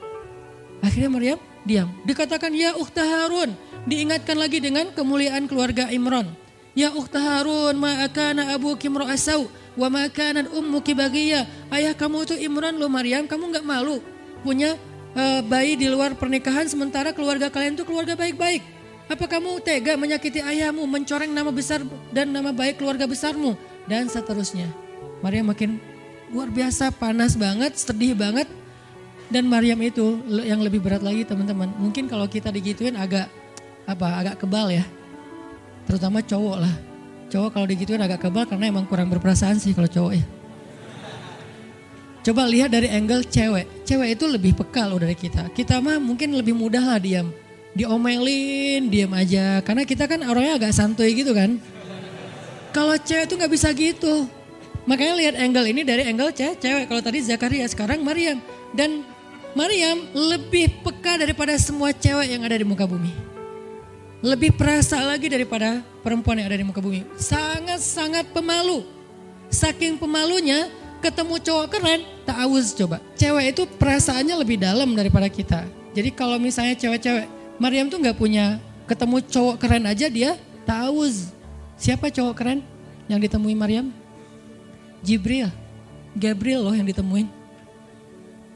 [SPEAKER 1] Akhirnya Maryam diam. Dikatakan ya ukhta Harun. Diingatkan lagi dengan kemuliaan keluarga Imran. Ya ukhta Harun, ma akana abuki mra'asau wa ma kanat ummuki baghiya. Ayah kamu itu Imran loh Maryam, kamu enggak malu punya bayi di luar pernikahan sementara keluarga kalian itu keluarga baik-baik. Apa kamu tega menyakiti ayahmu, mencoreng nama besar dan nama baik keluarga besarmu dan seterusnya. Maryam makin luar biasa, panas banget, sedih banget. Dan Maryam itu yang lebih berat lagi teman-teman. Mungkin kalau kita digituin agak kebal ya. Terutama cowok lah. Cowok kalau digituin agak kebal karena emang kurang berperasaan sih kalau cowok ya. Coba lihat dari angle cewek. Cewek itu lebih peka loh dari kita. Kita mah mungkin lebih mudah lah diam. Diomelin, diam aja. Karena kita kan orangnya agak santuy gitu kan. Kalau cewek itu gak bisa gitu. Makanya lihat angle ini dari angle cewek. Kalau tadi Zakaria, sekarang Maryam. Dan Maryam lebih peka daripada semua cewek yang ada di muka bumi. Lebih perasa lagi daripada perempuan yang ada di muka bumi. Sangat-sangat pemalu. Saking pemalunya ketemu cowok keren, ta'awuz coba. Cewek itu perasaannya lebih dalam daripada kita. Jadi kalau misalnya cewek-cewek, Maryam tuh gak punya, ketemu cowok keren aja dia ta'awuz. Siapa cowok keren yang ditemui Maryam? Jibril. Gabriel loh yang ditemuin.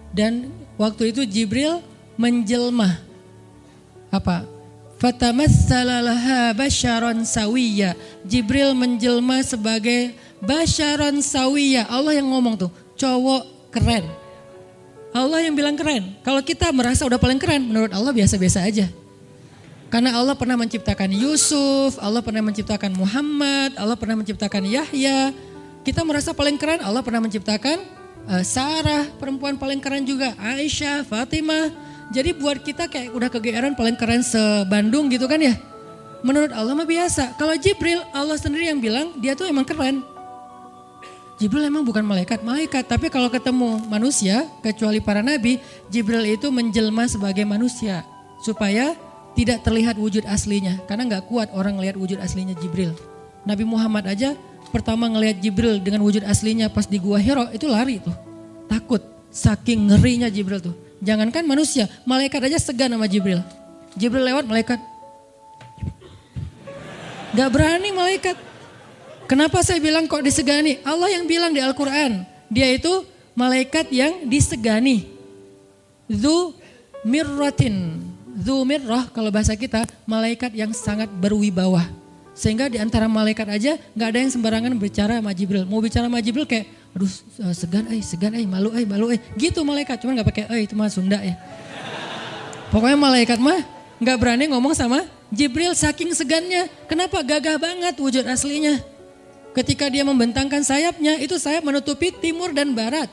[SPEAKER 1] Dan waktu itu Jibril menjelma. Apa? Fatamassala laha basyaron sawiyya. Jibril menjelma sebagai basyaron sawiyya. Allah yang ngomong tuh, cowok keren. Allah yang bilang keren. Kalau kita merasa udah paling keren, menurut Allah biasa-biasa aja. Karena Allah pernah menciptakan Yusuf, Allah pernah menciptakan Muhammad, Allah pernah menciptakan Yahya. Kita merasa paling keren, Allah pernah menciptakan Sarah, perempuan paling keren juga, Aisyah, Fatimah. Jadi buat kita kayak udah kegeeran paling keren se-Bandung gitu kan ya. Menurut Allah mah biasa. Kalau Jibril, Allah sendiri yang bilang dia tuh emang keren. Jibril emang bukan malaikat, tapi kalau ketemu manusia, kecuali para nabi, Jibril itu menjelma sebagai manusia. Supaya tidak terlihat wujud aslinya. Karena gak kuat orang ngelihat wujud aslinya Jibril. Nabi Muhammad aja pertama ngelihat Jibril dengan wujud aslinya pas di Gua Hiro itu lari tuh. Takut, saking ngerinya Jibril tuh. Jangankan manusia, malaikat aja segan sama Jibril. Jibril lewat malaikat. Gak berani malaikat. Kenapa saya bilang kok disegani? Allah yang bilang di Al-Quran. Dia itu malaikat yang disegani. Dzu mirratin. Dzu mirrah kalau bahasa kita malaikat yang sangat berwibawa. Sehingga di antara malaikat aja gak ada yang sembarangan bicara sama Jibril. Mau bicara sama Jibril kayak aduh segan malu gitu malaikat, cuman gak pakai itu mah Sunda ya. Pokoknya malaikat mah gak berani ngomong sama Jibril saking segannya. Kenapa? Gagah banget wujud aslinya. Ketika dia membentangkan sayapnya, itu sayap menutupi timur dan barat.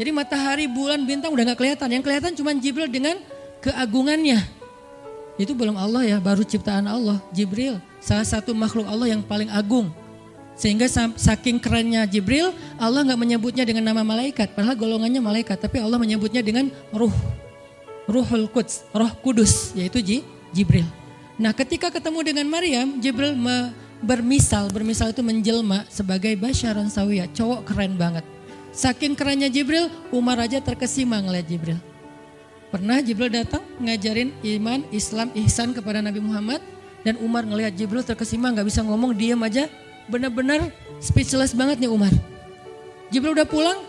[SPEAKER 1] Jadi matahari, bulan, bintang udah gak kelihatan. Yang kelihatan cuma Jibril dengan keagungannya. Itu belum Allah ya, baru ciptaan Allah. Jibril salah satu makhluk Allah yang paling agung. Sehingga saking kerennya Jibril, Allah gak menyebutnya dengan nama malaikat. Padahal golongannya malaikat, tapi Allah menyebutnya dengan Ruhul Quds, Roh Kudus, yaitu Jibril. Nah ketika ketemu dengan Maryam, Jibril bermisal itu menjelma sebagai basyaron sawiyya, cowok keren banget. Saking kerennya Jibril, Umar aja terkesima ngeliat Jibril. Pernah Jibril datang ngajarin iman, Islam, ihsan kepada Nabi Muhammad. Dan Umar ngeliat Jibril terkesima, gak bisa ngomong, diam aja. Benar-benar speechless banget nih Umar. Jibril udah pulang,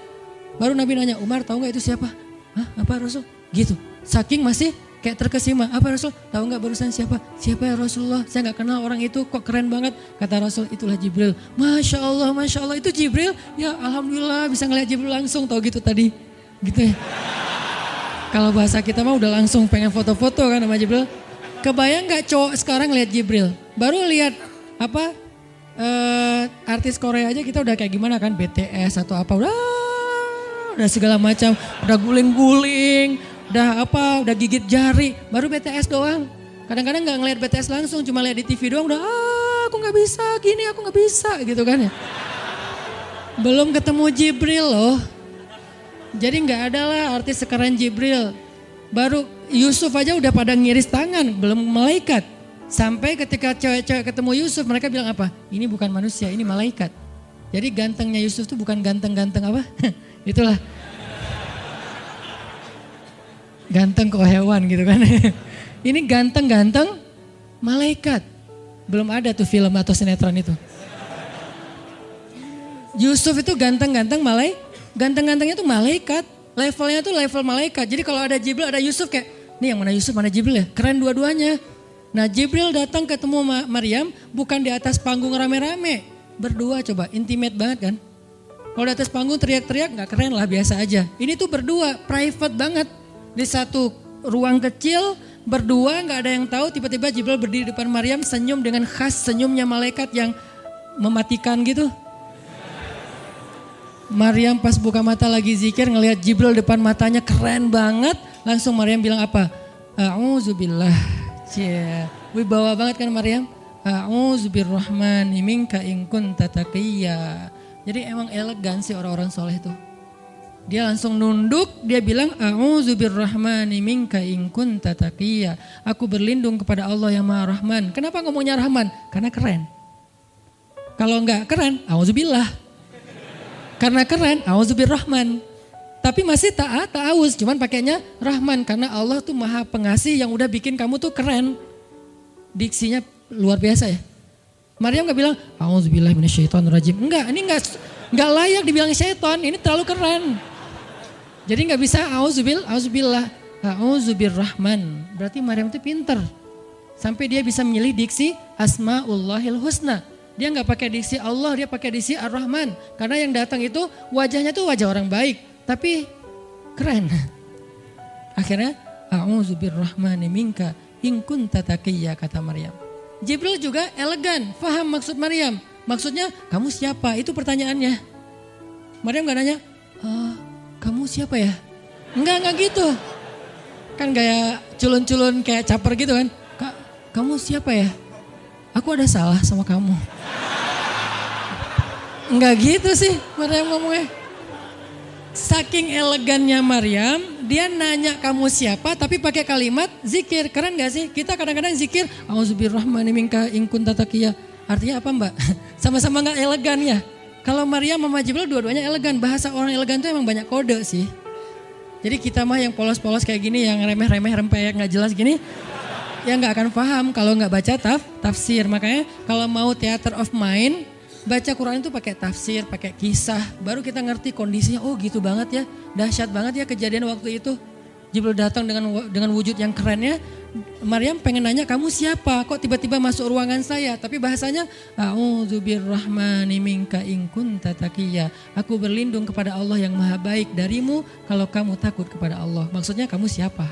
[SPEAKER 1] baru Nabi nanya, Umar tahu nggak itu siapa? Hah, apa Rasul? Gitu. Saking masih kayak terkesima. Apa Rasul? Tahu nggak barusan siapa? Siapa ya Rasulullah? Saya nggak kenal orang itu, kok keren banget. Kata Rasul, itulah Jibril. Masya Allah itu Jibril. Ya Alhamdulillah bisa ngeliat Jibril langsung, tahu gitu tadi. Gitu ya. Kalau bahasa kita mah udah langsung pengen foto-foto kan sama Jibril. Kebayang nggak cowok sekarang lihat Jibril? Baru lihat artis Korea aja kita udah kayak gimana kan, BTS atau apa, udah segala macam, udah guling-guling, udah gigit jari, baru BTS doang. Kadang-kadang nggak ngelihat BTS langsung, cuma lihat di TV doang udah aku nggak bisa gini, aku nggak bisa gitu kan ya. Belum ketemu Jibril loh. Jadi nggak ada lah artis sekeren Jibril. Baru Yusuf aja udah pada ngiris tangan, belum malaikat. Sampai ketika cewek-cewek ketemu Yusuf, mereka bilang apa? Ini bukan manusia, ini malaikat. Jadi gantengnya Yusuf tuh bukan ganteng-ganteng apa? Itulah. Ganteng kok hewan gitu kan. Ini ganteng-ganteng malaikat. Belum ada tuh film atau sinetron itu. Yusuf itu ganteng-ganteng ganteng-gantengnya tuh malaikat. Levelnya tuh level malaikat. Jadi kalau ada Jibril, ada Yusuf kayak, nih yang mana Yusuf, mana Jibril ya? Keren dua-duanya. Nah Jibril datang ketemu Maryam bukan di atas panggung rame-rame. Berdua coba, intimate banget kan? Kalau di atas panggung teriak-teriak gak keren lah, biasa aja. Ini tuh berdua, private banget. Di satu ruang kecil, berdua gak ada yang tahu. Tiba-tiba Jibril berdiri di depan Maryam, senyum dengan khas senyumnya malaikat yang mematikan gitu. Maryam pas buka mata lagi zikir ngelihat Jibril depan matanya keren banget. Langsung Maryam bilang apa? A'udzubillah. Cie, wibawa banget kan Maryam? A'udzubirrahmani minka in kunta taqiyya. Jadi emang elegan sih orang-orang soleh itu. Dia langsung nunduk, dia bilang A'udzubirrahmani minka in kunta taqiyya. Aku berlindung kepada Allah yang Maha Rahman. Kenapa ngomongnya Rahman? Karena keren. Kalau enggak keren, a'udzubillah. Karena keren, A'udzubirrahman. Tapi masih ta'awuz, cuman pakainya Rahman. Karena Allah tuh maha pengasih yang udah bikin kamu tuh keren. Diksinya luar biasa ya. Maryam gak bilang, A'udzubillahi minasyaitonirrajim. Enggak, ini enggak layak dibilang syaiton, ini terlalu keren. Jadi gak bisa A'udzubillah, A'udzubirrahman. Berarti Maryam tuh pinter. Sampai dia bisa memilih diksi Asmaullahil Husna. Dia nggak pakai diksi Allah, dia pakai diksi Ar-Rahman. Karena yang datang itu wajahnya tuh wajah orang baik, tapi keren. Akhirnya, A'udzubirrahmani minka in kunta taqiyya, kata Maryam. Jibril juga elegan, faham maksud Maryam. Maksudnya, kamu siapa? Itu pertanyaannya. Maryam nggak nanya, kamu siapa ya? Enggak gitu. Kan gaya culun-culun kayak caper gitu kan. Kamu siapa ya? Aku ada salah sama kamu. Enggak gitu sih Maryam ngomongnya. Saking elegannya Maryam, dia nanya kamu siapa tapi pakai kalimat zikir. Keren gak sih? Kita kadang-kadang zikir, A'udzubirrahmani minka in kunta taqiyya. Artinya apa Mbak? Sama-sama gak elegan ya. Kalau Maryam sama Jibril dua-duanya elegan. Bahasa orang elegan itu emang banyak kode sih. Jadi kita mah yang polos-polos kayak gini, yang remeh-remeh rempeyek gak jelas gini, ya gak akan paham kalau gak baca tafsir. Makanya kalau mau theater of mind, baca Quran itu pakai tafsir, pakai kisah. Baru kita ngerti kondisinya, oh gitu banget ya. Dahsyat banget ya kejadian waktu itu. Jibril datang dengan wujud yang kerennya. Maryam pengen nanya, kamu siapa? Kok tiba-tiba masuk ruangan saya? Tapi bahasanya, A'udzubirrahmani minka in kunta taqiyya. Aku berlindung kepada Allah yang maha baik darimu kalau kamu takut kepada Allah. Maksudnya kamu siapa?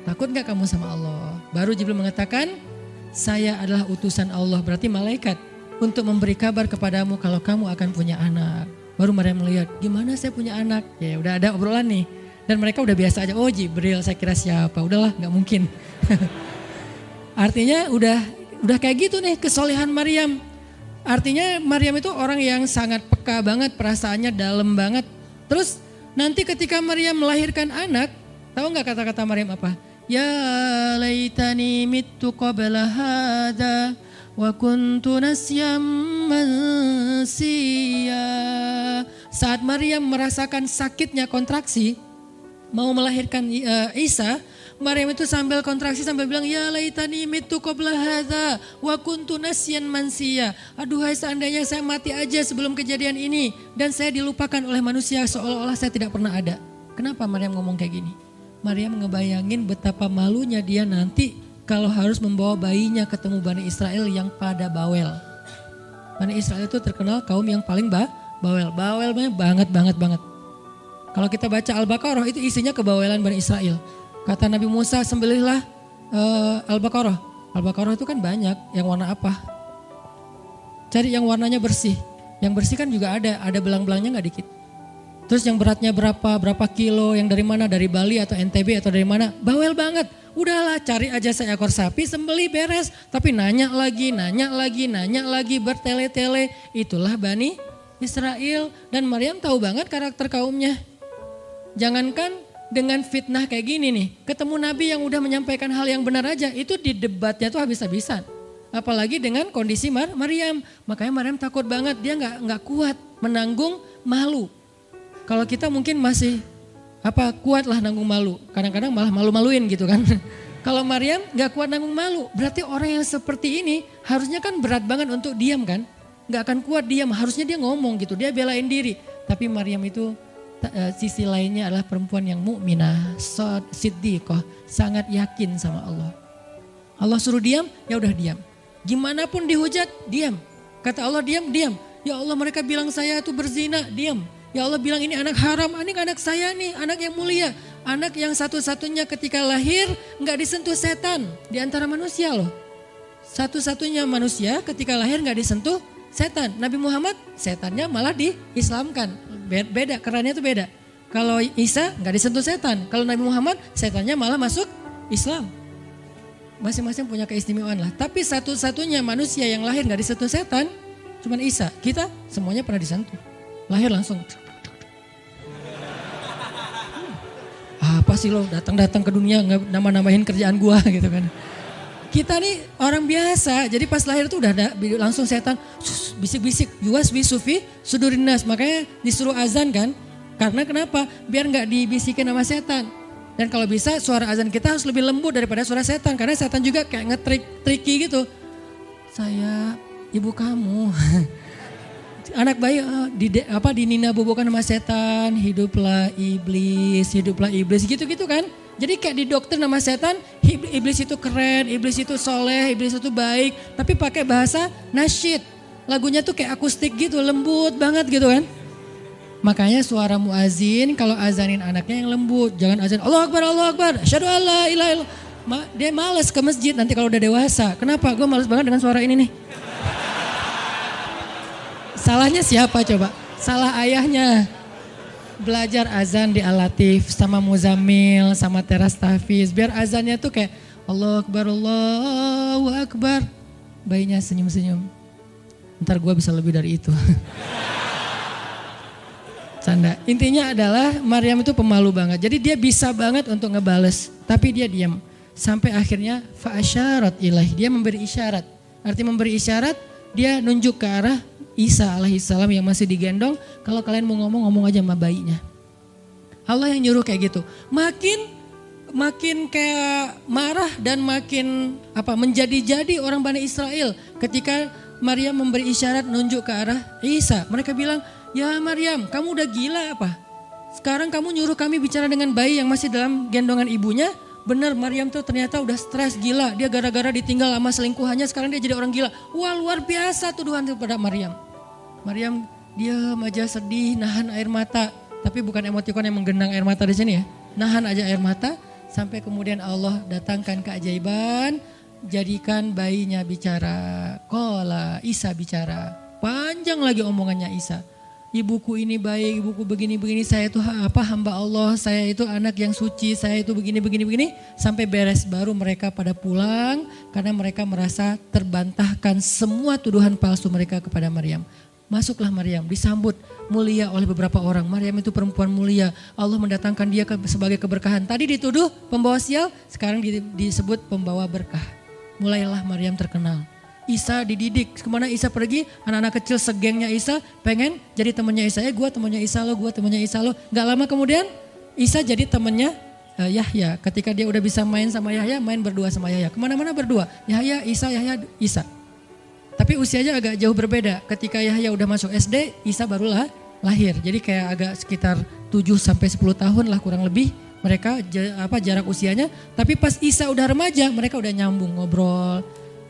[SPEAKER 1] Takut gak kamu sama Allah? Baru Jibril mengatakan, saya adalah utusan Allah, berarti malaikat, untuk memberi kabar kepadamu kalau kamu akan punya anak. Baru Maryam melihat, gimana saya punya anak? Ya udah ada obrolan nih. Dan mereka udah biasa aja, oh Jibril, saya kira siapa? Udahlah, gak mungkin. Artinya udah kayak gitu nih kesolehan Maryam. Artinya Maryam itu orang yang sangat peka banget, perasaannya dalam banget. Terus nanti ketika Maryam melahirkan anak, tahu gak kata-kata Maryam apa? Ya laitani mittu qabla hadha wa kuntu nasyam mansiya. Saat Maryam merasakan sakitnya kontraksi, mau melahirkan Isa, Maryam itu sambil kontraksi sambil bilang, ya laitani mittu qabla hadza wa kuntu nasyan mansiya. Aduhai seandainya saya mati aja sebelum kejadian ini dan saya dilupakan oleh manusia seolah-olah saya tidak pernah ada. Kenapa Maryam ngomong kayak gini? Maryam ngebayangin betapa malunya dia nanti kalau harus membawa bayinya ketemu Bani Israel yang pada bawel. Bani Israel itu terkenal kaum yang paling bawel. Bawelnya banget. Kalau kita baca Al-Baqarah itu isinya kebawelan Bani Israel. Kata Nabi Musa, sembelihlah Al-Baqarah. Al-Baqarah itu kan banyak, yang warna apa? Cari yang warnanya bersih. Yang bersih kan juga ada belang-belangnya gak dikit. Terus yang beratnya berapa kilo, yang dari mana, dari Bali atau NTB atau dari mana? Bawel banget. Udahlah cari aja seekor sapi, sembelih beres. Tapi nanya lagi, bertele-tele. Itulah Bani Israel. Dan Maryam tahu banget karakter kaumnya. Jangankan dengan fitnah kayak gini nih, ketemu Nabi yang udah menyampaikan hal yang benar aja, itu di debatnya tuh habis-habisan. Apalagi dengan kondisi Maryam. Makanya Maryam takut banget, dia nggak kuat menanggung malu. Kalau kita mungkin masih kuat lah nanggung malu. Kadang-kadang malah malu-maluin gitu kan. Kalau Maryam gak kuat nanggung malu, berarti orang yang seperti ini harusnya kan berat banget untuk diam kan. Gak akan kuat diam, harusnya dia ngomong gitu, dia belain diri. Tapi Maryam itu sisi lainnya adalah perempuan yang mukminah, siddiqah, sangat yakin sama Allah. Allah suruh diam, ya udah diam. Gimana pun dihujat, diam. Kata Allah diam, diam. Ya Allah mereka bilang saya itu berzina, diam. Ya Allah bilang ini anak haram, ini anak saya nih, anak yang mulia. Anak yang satu-satunya ketika lahir nggak disentuh setan di antara manusia loh. Satu-satunya manusia ketika lahir nggak disentuh setan. Nabi Muhammad setannya malah diislamkan. Beda, kerannya itu beda. Kalau Isa nggak disentuh setan. Kalau Nabi Muhammad setannya malah masuk Islam. Masing-masing punya keistimewaan lah. Tapi satu-satunya manusia yang lahir nggak disentuh setan cuman Isa. Kita semuanya pernah disentuh. Lahir langsung. Apa sih lo datang-datang ke dunia nambah-nambahin kerjaan gua gitu kan. Kita nih orang biasa, jadi pas lahir tuh udah ada langsung setan bisik-bisik, yuwas bisufi sudurinas, makanya disuruh azan kan. Karena kenapa? Biar nggak dibisikin sama setan. Dan kalau bisa suara azan kita harus lebih lembut daripada suara setan, karena setan juga kayak nge-tricky gitu. Saya ibu kamu. Anak bayi dinina bobokan sama setan, hiduplah iblis gitu-gitu kan. Jadi kayak di dokter nama setan, iblis itu keren, iblis itu soleh, iblis itu baik. Tapi pakai bahasa nasyid, lagunya tuh kayak akustik gitu, lembut banget gitu kan. Makanya suara muazin kalau azanin anaknya yang lembut, jangan azan Allahu Akbar, asyhadu alla ilaha illallah. Dia malas ke masjid nanti kalau udah dewasa. Kenapa? Gue malas banget dengan suara ini nih. Salahnya siapa coba? Salah ayahnya. Belajar azan di Al-Latif sama Muzammil sama Teras Tafiz. Biar azannya tuh kayak Allahu Akbar. Bayinya senyum-senyum. Ntar gue bisa lebih dari itu. Canda. Intinya adalah Maryam itu pemalu banget. Jadi dia bisa banget untuk ngebales. Tapi dia diam. Sampai akhirnya fa'asyarat ilaih. Dia memberi isyarat. Arti memberi isyarat, dia nunjuk ke arah Isa alaihissalam yang masih digendong, kalau kalian mau ngomong aja sama bayinya. Allah yang nyuruh kayak gitu. Makin kayak marah dan makin menjadi-jadi orang Bani Israel ketika Maryam memberi isyarat nunjuk ke arah Isa. Mereka bilang, "Ya Maryam, kamu udah gila apa? Sekarang kamu nyuruh kami bicara dengan bayi yang masih dalam gendongan ibunya?" Benar, Maryam tuh ternyata udah stres gila. Dia gara-gara ditinggal sama selingkuhannya, sekarang dia jadi orang gila. Wah, luar biasa tuduhan kepada Maryam. Maryam diam aja sedih, nahan air mata. Tapi bukan emotikon yang menggenang air mata di sini ya. Nahan aja air mata sampai kemudian Allah datangkan keajaiban. Jadikan bayinya bicara. Qala, Isa bicara. Panjang lagi omongannya Isa. Ibuku ini baik, ibuku begini-begini, saya itu hamba Allah, saya itu anak yang suci, saya itu begini-begini, sampai beres baru mereka pada pulang karena mereka merasa terbantahkan semua tuduhan palsu mereka kepada Maryam. Masuklah Maryam, disambut mulia oleh beberapa orang. Maryam itu perempuan mulia, Allah mendatangkan dia sebagai keberkahan. Tadi dituduh pembawa sial, sekarang disebut pembawa berkah. Mulailah Maryam terkenal. Isa dididik, kemana Isa pergi, anak-anak kecil segengnya Isa pengen jadi temannya Isa. Gue temannya Isa lo, gue temannya Isa lo. Gak lama kemudian Isa jadi temannya Yahya. Ketika dia udah bisa main sama Yahya, main berdua sama Yahya. Kemana-mana berdua, Yahya, Isa. Tapi usianya agak jauh berbeda. Ketika Yahya udah masuk SD, Isa barulah lahir. Jadi kayak agak sekitar 7-10 tahun lah kurang lebih. Mereka jarak usianya. Tapi pas Isa udah remaja, mereka udah nyambung ngobrol.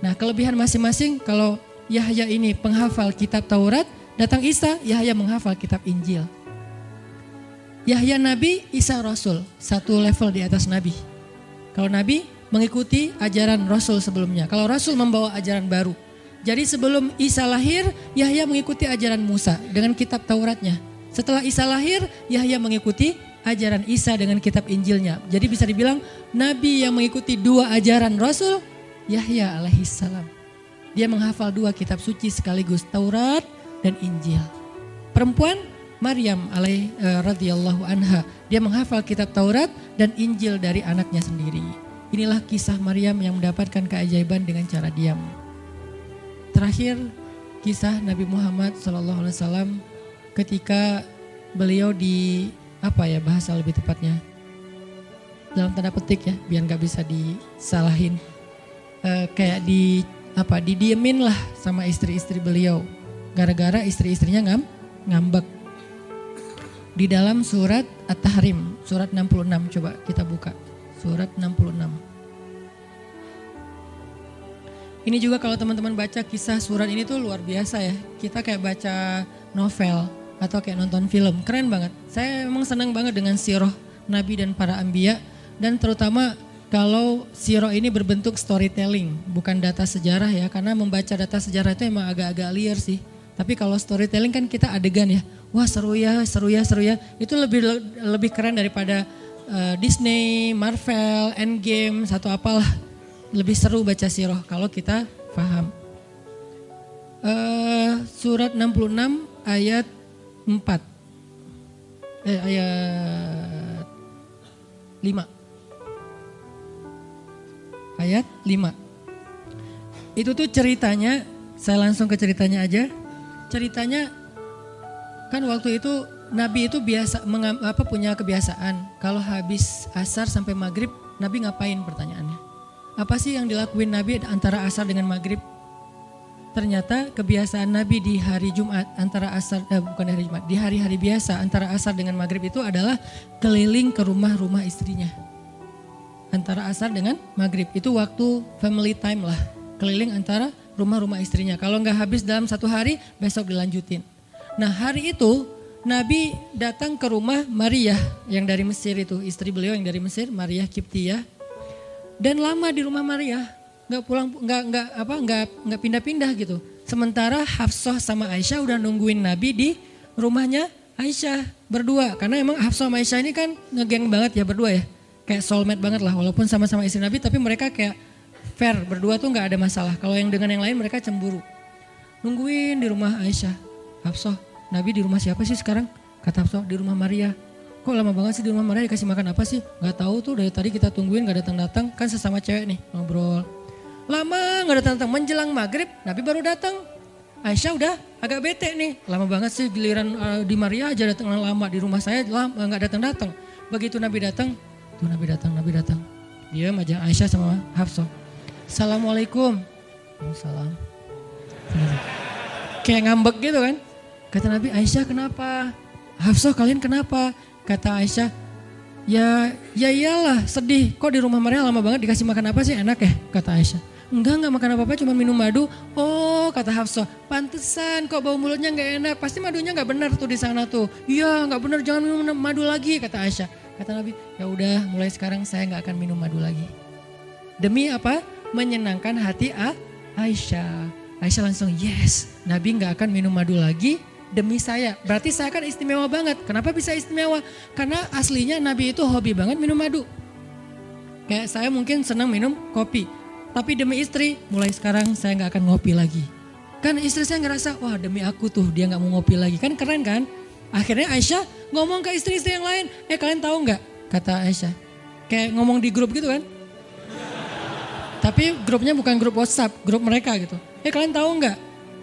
[SPEAKER 1] Nah, kelebihan masing-masing, kalau Yahya ini penghafal kitab Taurat, datang Isa, Yahya menghafal kitab Injil. Yahya Nabi, Isa Rasul, satu level di atas Nabi. Kalau Nabi mengikuti ajaran Rasul sebelumnya, kalau Rasul membawa ajaran baru. Jadi sebelum Isa lahir, Yahya mengikuti ajaran Musa dengan kitab Tauratnya. Setelah Isa lahir, Yahya mengikuti ajaran Isa dengan kitab Injilnya. Jadi bisa dibilang Nabi yang mengikuti dua ajaran Rasul, Yahya alaihissalam. Dia menghafal dua kitab suci sekaligus, Taurat dan Injil. Perempuan Maryam radhiyallahu anha, dia menghafal kitab Taurat dan Injil dari anaknya sendiri. Inilah kisah Maryam yang mendapatkan keajaiban dengan cara diam. Terakhir kisah Nabi Muhammad SAW ketika beliau bahasa lebih tepatnya, dalam tanda petik ya, biar nggak bisa disalahin. Kayak didiemin lah sama istri-istri beliau. Gara-gara istri-istrinya ngambek. Di dalam surat At-Tahrim, surat 66, coba kita buka. Surat 66. Ini juga kalau teman-teman baca kisah surat ini tuh luar biasa ya. Kita kayak baca novel atau kayak nonton film, keren banget. Saya memang senang banget dengan sirah Nabi dan para anbiya, dan terutama kalau sirah ini berbentuk storytelling, bukan data sejarah ya, karena membaca data sejarah itu emang agak-agak liar sih. Tapi kalau storytelling kan kita adegan ya, wah seru ya, itu lebih keren daripada Disney, Marvel, Endgame, satu apalah. Lebih seru baca sirah kalau kita paham. Surat 66 ayat 4, ayat 5. Ayat 5. Itu tuh ceritanya, saya langsung ke ceritanya aja. Ceritanya kan waktu itu Nabi itu punya kebiasaan kalau habis asar sampai maghrib, Nabi ngapain pertanyaannya? Apa sih yang dilakuin Nabi antara asar dengan maghrib? Ternyata kebiasaan Nabi di hari Jumat di hari-hari biasa antara asar dengan maghrib itu adalah keliling ke rumah-rumah istrinya. Antara asar dengan maghrib itu waktu family time lah, keliling antara rumah-rumah istrinya. Kalau nggak habis dalam satu hari, besok dilanjutin. Nah hari itu Nabi datang ke rumah Maria yang dari Mesir itu, istri beliau yang dari Mesir, Maria Kiptiyah, dan lama di rumah Maria, nggak pindah-pindah gitu. Sementara Hafsah sama Aisyah udah nungguin Nabi di rumahnya Aisyah berdua, karena emang Hafsah sama Aisyah ini kan ngegeng banget ya berdua ya. Kayak soulmate banget lah, walaupun sama-sama istri Nabi tapi mereka kayak fair, berdua tuh gak ada masalah. Kalau yang dengan yang lain mereka cemburu. Nungguin di rumah Aisyah. Hafsah, Nabi di rumah siapa sih sekarang? Kata Hafsah, di rumah Maria. Kok lama banget sih di rumah Maria, dikasih makan apa sih? Gak tahu tuh, dari tadi kita tungguin gak datang-datang. Kan sesama cewek nih ngobrol. Lama gak datang-datang, menjelang maghrib Nabi baru datang. Aisyah udah agak bete nih, lama banget sih giliran di Maria aja datang lama, di rumah saya gak datang-datang. Begitu Nabi datang, tuh Nabi datang. Dia aja Aisyah sama Hafsah. Assalamualaikum. Waalaikumsalam. Kayak ngambek gitu kan. Kata Nabi, Aisyah kenapa? Hafsah kalian kenapa? Kata Aisyah, ya iyalah sedih. Kok di rumah Maria lama banget dikasih makan apa sih, enak ya? Kata Aisyah. Enggak makan apa-apa, cuma minum madu. Oh kata Hafsah, pantesan kok bau mulutnya gak enak. Pasti madunya gak benar tuh di sana tuh. Iya gak benar, jangan minum madu lagi kata Aisyah. Kata Nabi, ya udah mulai sekarang saya nggak akan minum madu lagi. Demi apa? Menyenangkan hati Aisyah. Aisyah langsung yes, Nabi nggak akan minum madu lagi demi saya. Berarti saya kan istimewa banget. Kenapa bisa istimewa? Karena aslinya Nabi itu hobi banget minum madu. Kayak saya mungkin senang minum kopi. Tapi demi istri, mulai sekarang saya nggak akan ngopi lagi. Kan istri saya ngerasa, wah demi aku tuh dia nggak mau ngopi lagi. Kan keren kan? Akhirnya Aisyah ngomong ke istri-istri yang lain, kalian tahu nggak? Kata Aisyah, kayak ngomong di grup gitu kan. Tapi grupnya bukan grup WhatsApp, grup mereka gitu. Kalian tahu nggak?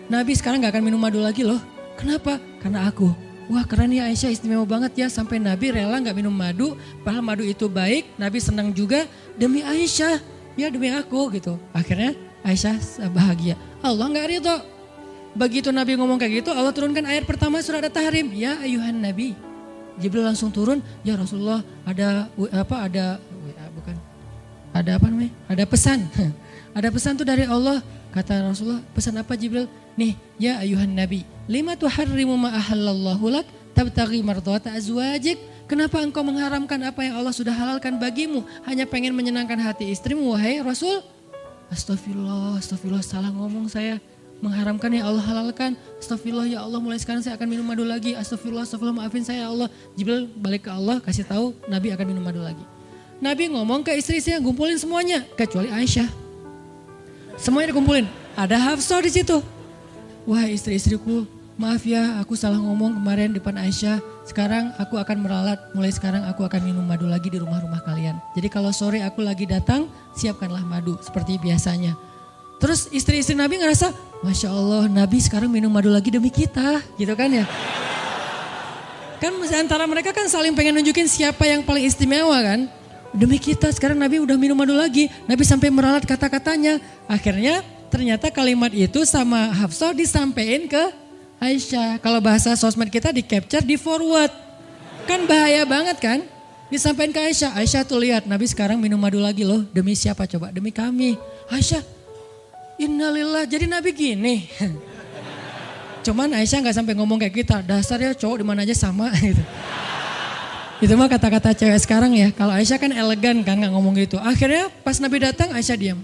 [SPEAKER 1] Nabi sekarang nggak akan minum madu lagi loh. Kenapa? Karena aku. Wah keren ya Aisyah, istimewa banget ya. Sampai Nabi rela nggak minum madu, padahal madu itu baik. Nabi senang juga demi Aisyah, ya demi aku gitu. Akhirnya Aisyah bahagia. Allah nggak ridho. Begitu Nabi ngomong kayak gitu, Allah turunkan ayat pertama surat At-Tahrim. Ya ayuhan Nabi. Jibril langsung turun, ya Rasulullah ada pesan. Ada pesan tuh dari Allah. Kata Rasulullah, pesan apa Jibril? Nih, ya ayuhan Nabi. Lima tuharrimu ma ahallallahu lak tabtaghi mardhata azwajik. Kenapa engkau mengharamkan apa yang Allah sudah halalkan bagimu? Hanya pengen menyenangkan hati istrimu, wahai Rasul. Astagfirullah, salah ngomong saya. Mengharamkan ya Allah halalkan. Astagfirullah ya Allah, mulai sekarang saya akan minum madu lagi. Astagfirullah maafin saya ya Allah. Jibril balik ke Allah kasih tahu Nabi akan minum madu lagi. Nabi ngomong ke istri-istrinya, ngumpulin semuanya kecuali Aisyah. Semuanya dikumpulin. Ada Hafsah di situ. Wah istri-istriku, maaf ya aku salah ngomong kemarin depan Aisyah. Sekarang aku akan meralat. Mulai sekarang aku akan minum madu lagi di rumah-rumah kalian. Jadi kalau sore aku lagi datang, siapkanlah madu seperti biasanya. Terus istri-istri Nabi ngerasa, Masya Allah Nabi sekarang minum madu lagi demi kita, gitu kan ya. Kan antara mereka kan saling pengen nunjukin siapa yang paling istimewa kan. Demi kita sekarang Nabi udah minum madu lagi. Nabi sampai meralat kata-katanya. Akhirnya ternyata kalimat itu sama Hafsah disampaikan ke Aisyah. Kalau bahasa sosmed kita di capture, di forward. Kan bahaya banget kan? Disampaikan ke Aisyah. Aisyah tuh lihat Nabi sekarang minum madu lagi loh. Demi siapa coba? Demi kami. Aisyah, innalillah, jadi Nabi gini. Cuman Aisyah gak sampai ngomong kayak kita. Dasarnya cowok di mana aja sama gitu. Itu mah kata-kata cewek sekarang ya. Kalau Aisyah kan elegan kan gak ngomong gitu. Akhirnya pas Nabi datang Aisyah diam.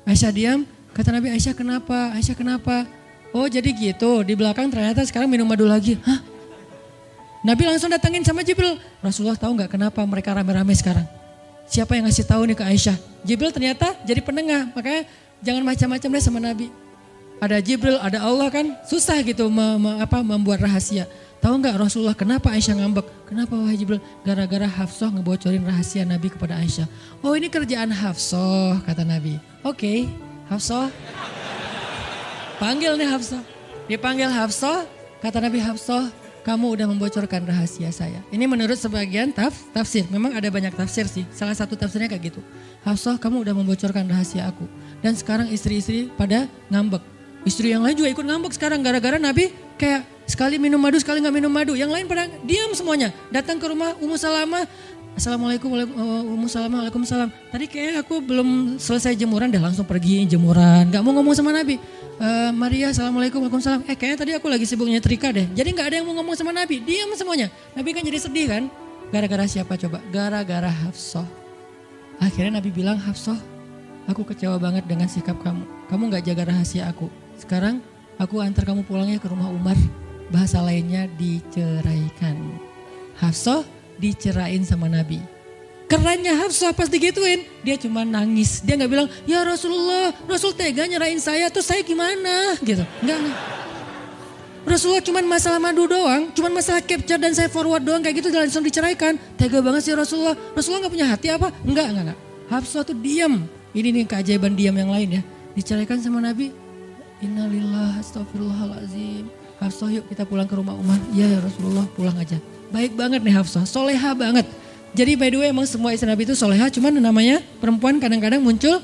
[SPEAKER 1] Aisyah diam, kata Nabi, Aisyah kenapa? Aisyah kenapa? Oh jadi gitu, di belakang ternyata sekarang minum madu lagi. Hah? Nabi langsung datangin sama Jibril. Rasulullah tahu gak kenapa mereka rame-rame sekarang? Siapa yang ngasih tahu nih ke Aisyah? Jibril ternyata jadi penengah, makanya jangan macam-macam deh sama Nabi. Ada Jibril, ada Allah kan, susah gitu membuat rahasia. Tahu nggak Rasulullah kenapa Aisyah ngambek? Kenapa wahai Jibril? Gara-gara Hafsah ngebocorin rahasia Nabi kepada Aisyah. Oh ini kerjaan Hafsah kata Nabi. Oke, Hafsah. Panggil nih Hafsah. Dipanggil Hafsah, kata Nabi, Hafsah kamu udah membocorkan rahasia saya. Ini menurut sebagian tafsir. Memang ada banyak tafsir sih. Salah satu tafsirnya kayak gitu. Hafsah kamu udah membocorkan rahasia aku. Dan sekarang istri-istri pada ngambek. Istri yang lain juga ikut ngambek sekarang gara-gara Nabi kayak sekali minum madu, sekali gak minum madu. Yang lain pada diam semuanya. Datang ke rumah Ummu Salamah. Assalamualaikum, Ummu Salamah, waalaikumsalam. Tadi kayak aku belum selesai jemuran, dah langsung pergi jemuran. Gak mau ngomong sama Nabi. Maria, assalamualaikum, waalaikumsalam. Kayaknya tadi aku lagi sibuk nyetrika deh. Jadi gak ada yang mau ngomong sama Nabi. Diam semuanya. Nabi kan jadi sedih kan. Gara-gara siapa coba? Gara-gara Hafsah. Akhirnya Nabi bilang, Hafsah, aku kecewa banget dengan sikap kamu. Kamu gak jaga rahasia aku. Sekarang aku antar kamu pulangnya ke rumah Umar. Bahasa lainnya diceraikan. Hafsah dicerain sama Nabi. Kerennya Hafsah pas digituin, dia cuma nangis. Dia gak bilang, ya Rasulullah, Rasul tega nyerain saya, terus saya gimana? Gitu. Enggak. Rasulullah cuma masalah madu doang, cuma masalah capture dan saya forward doang kayak gitu langsung diceraikan. Tega banget sih Rasulullah. Rasulullah gak punya hati apa? Enggak. Hafsah tuh diam. Ini nih keajaiban diam yang lain ya. Diceraikan sama Nabi. Innalillah, astagfirullahaladzim. Hafsah yuk kita pulang ke rumah Umar. Iya ya Rasulullah, pulang aja. Baik banget nih Hafsah, soleha banget. Jadi by the way emang semua istri Nabi itu soleha, cuman namanya perempuan kadang-kadang muncul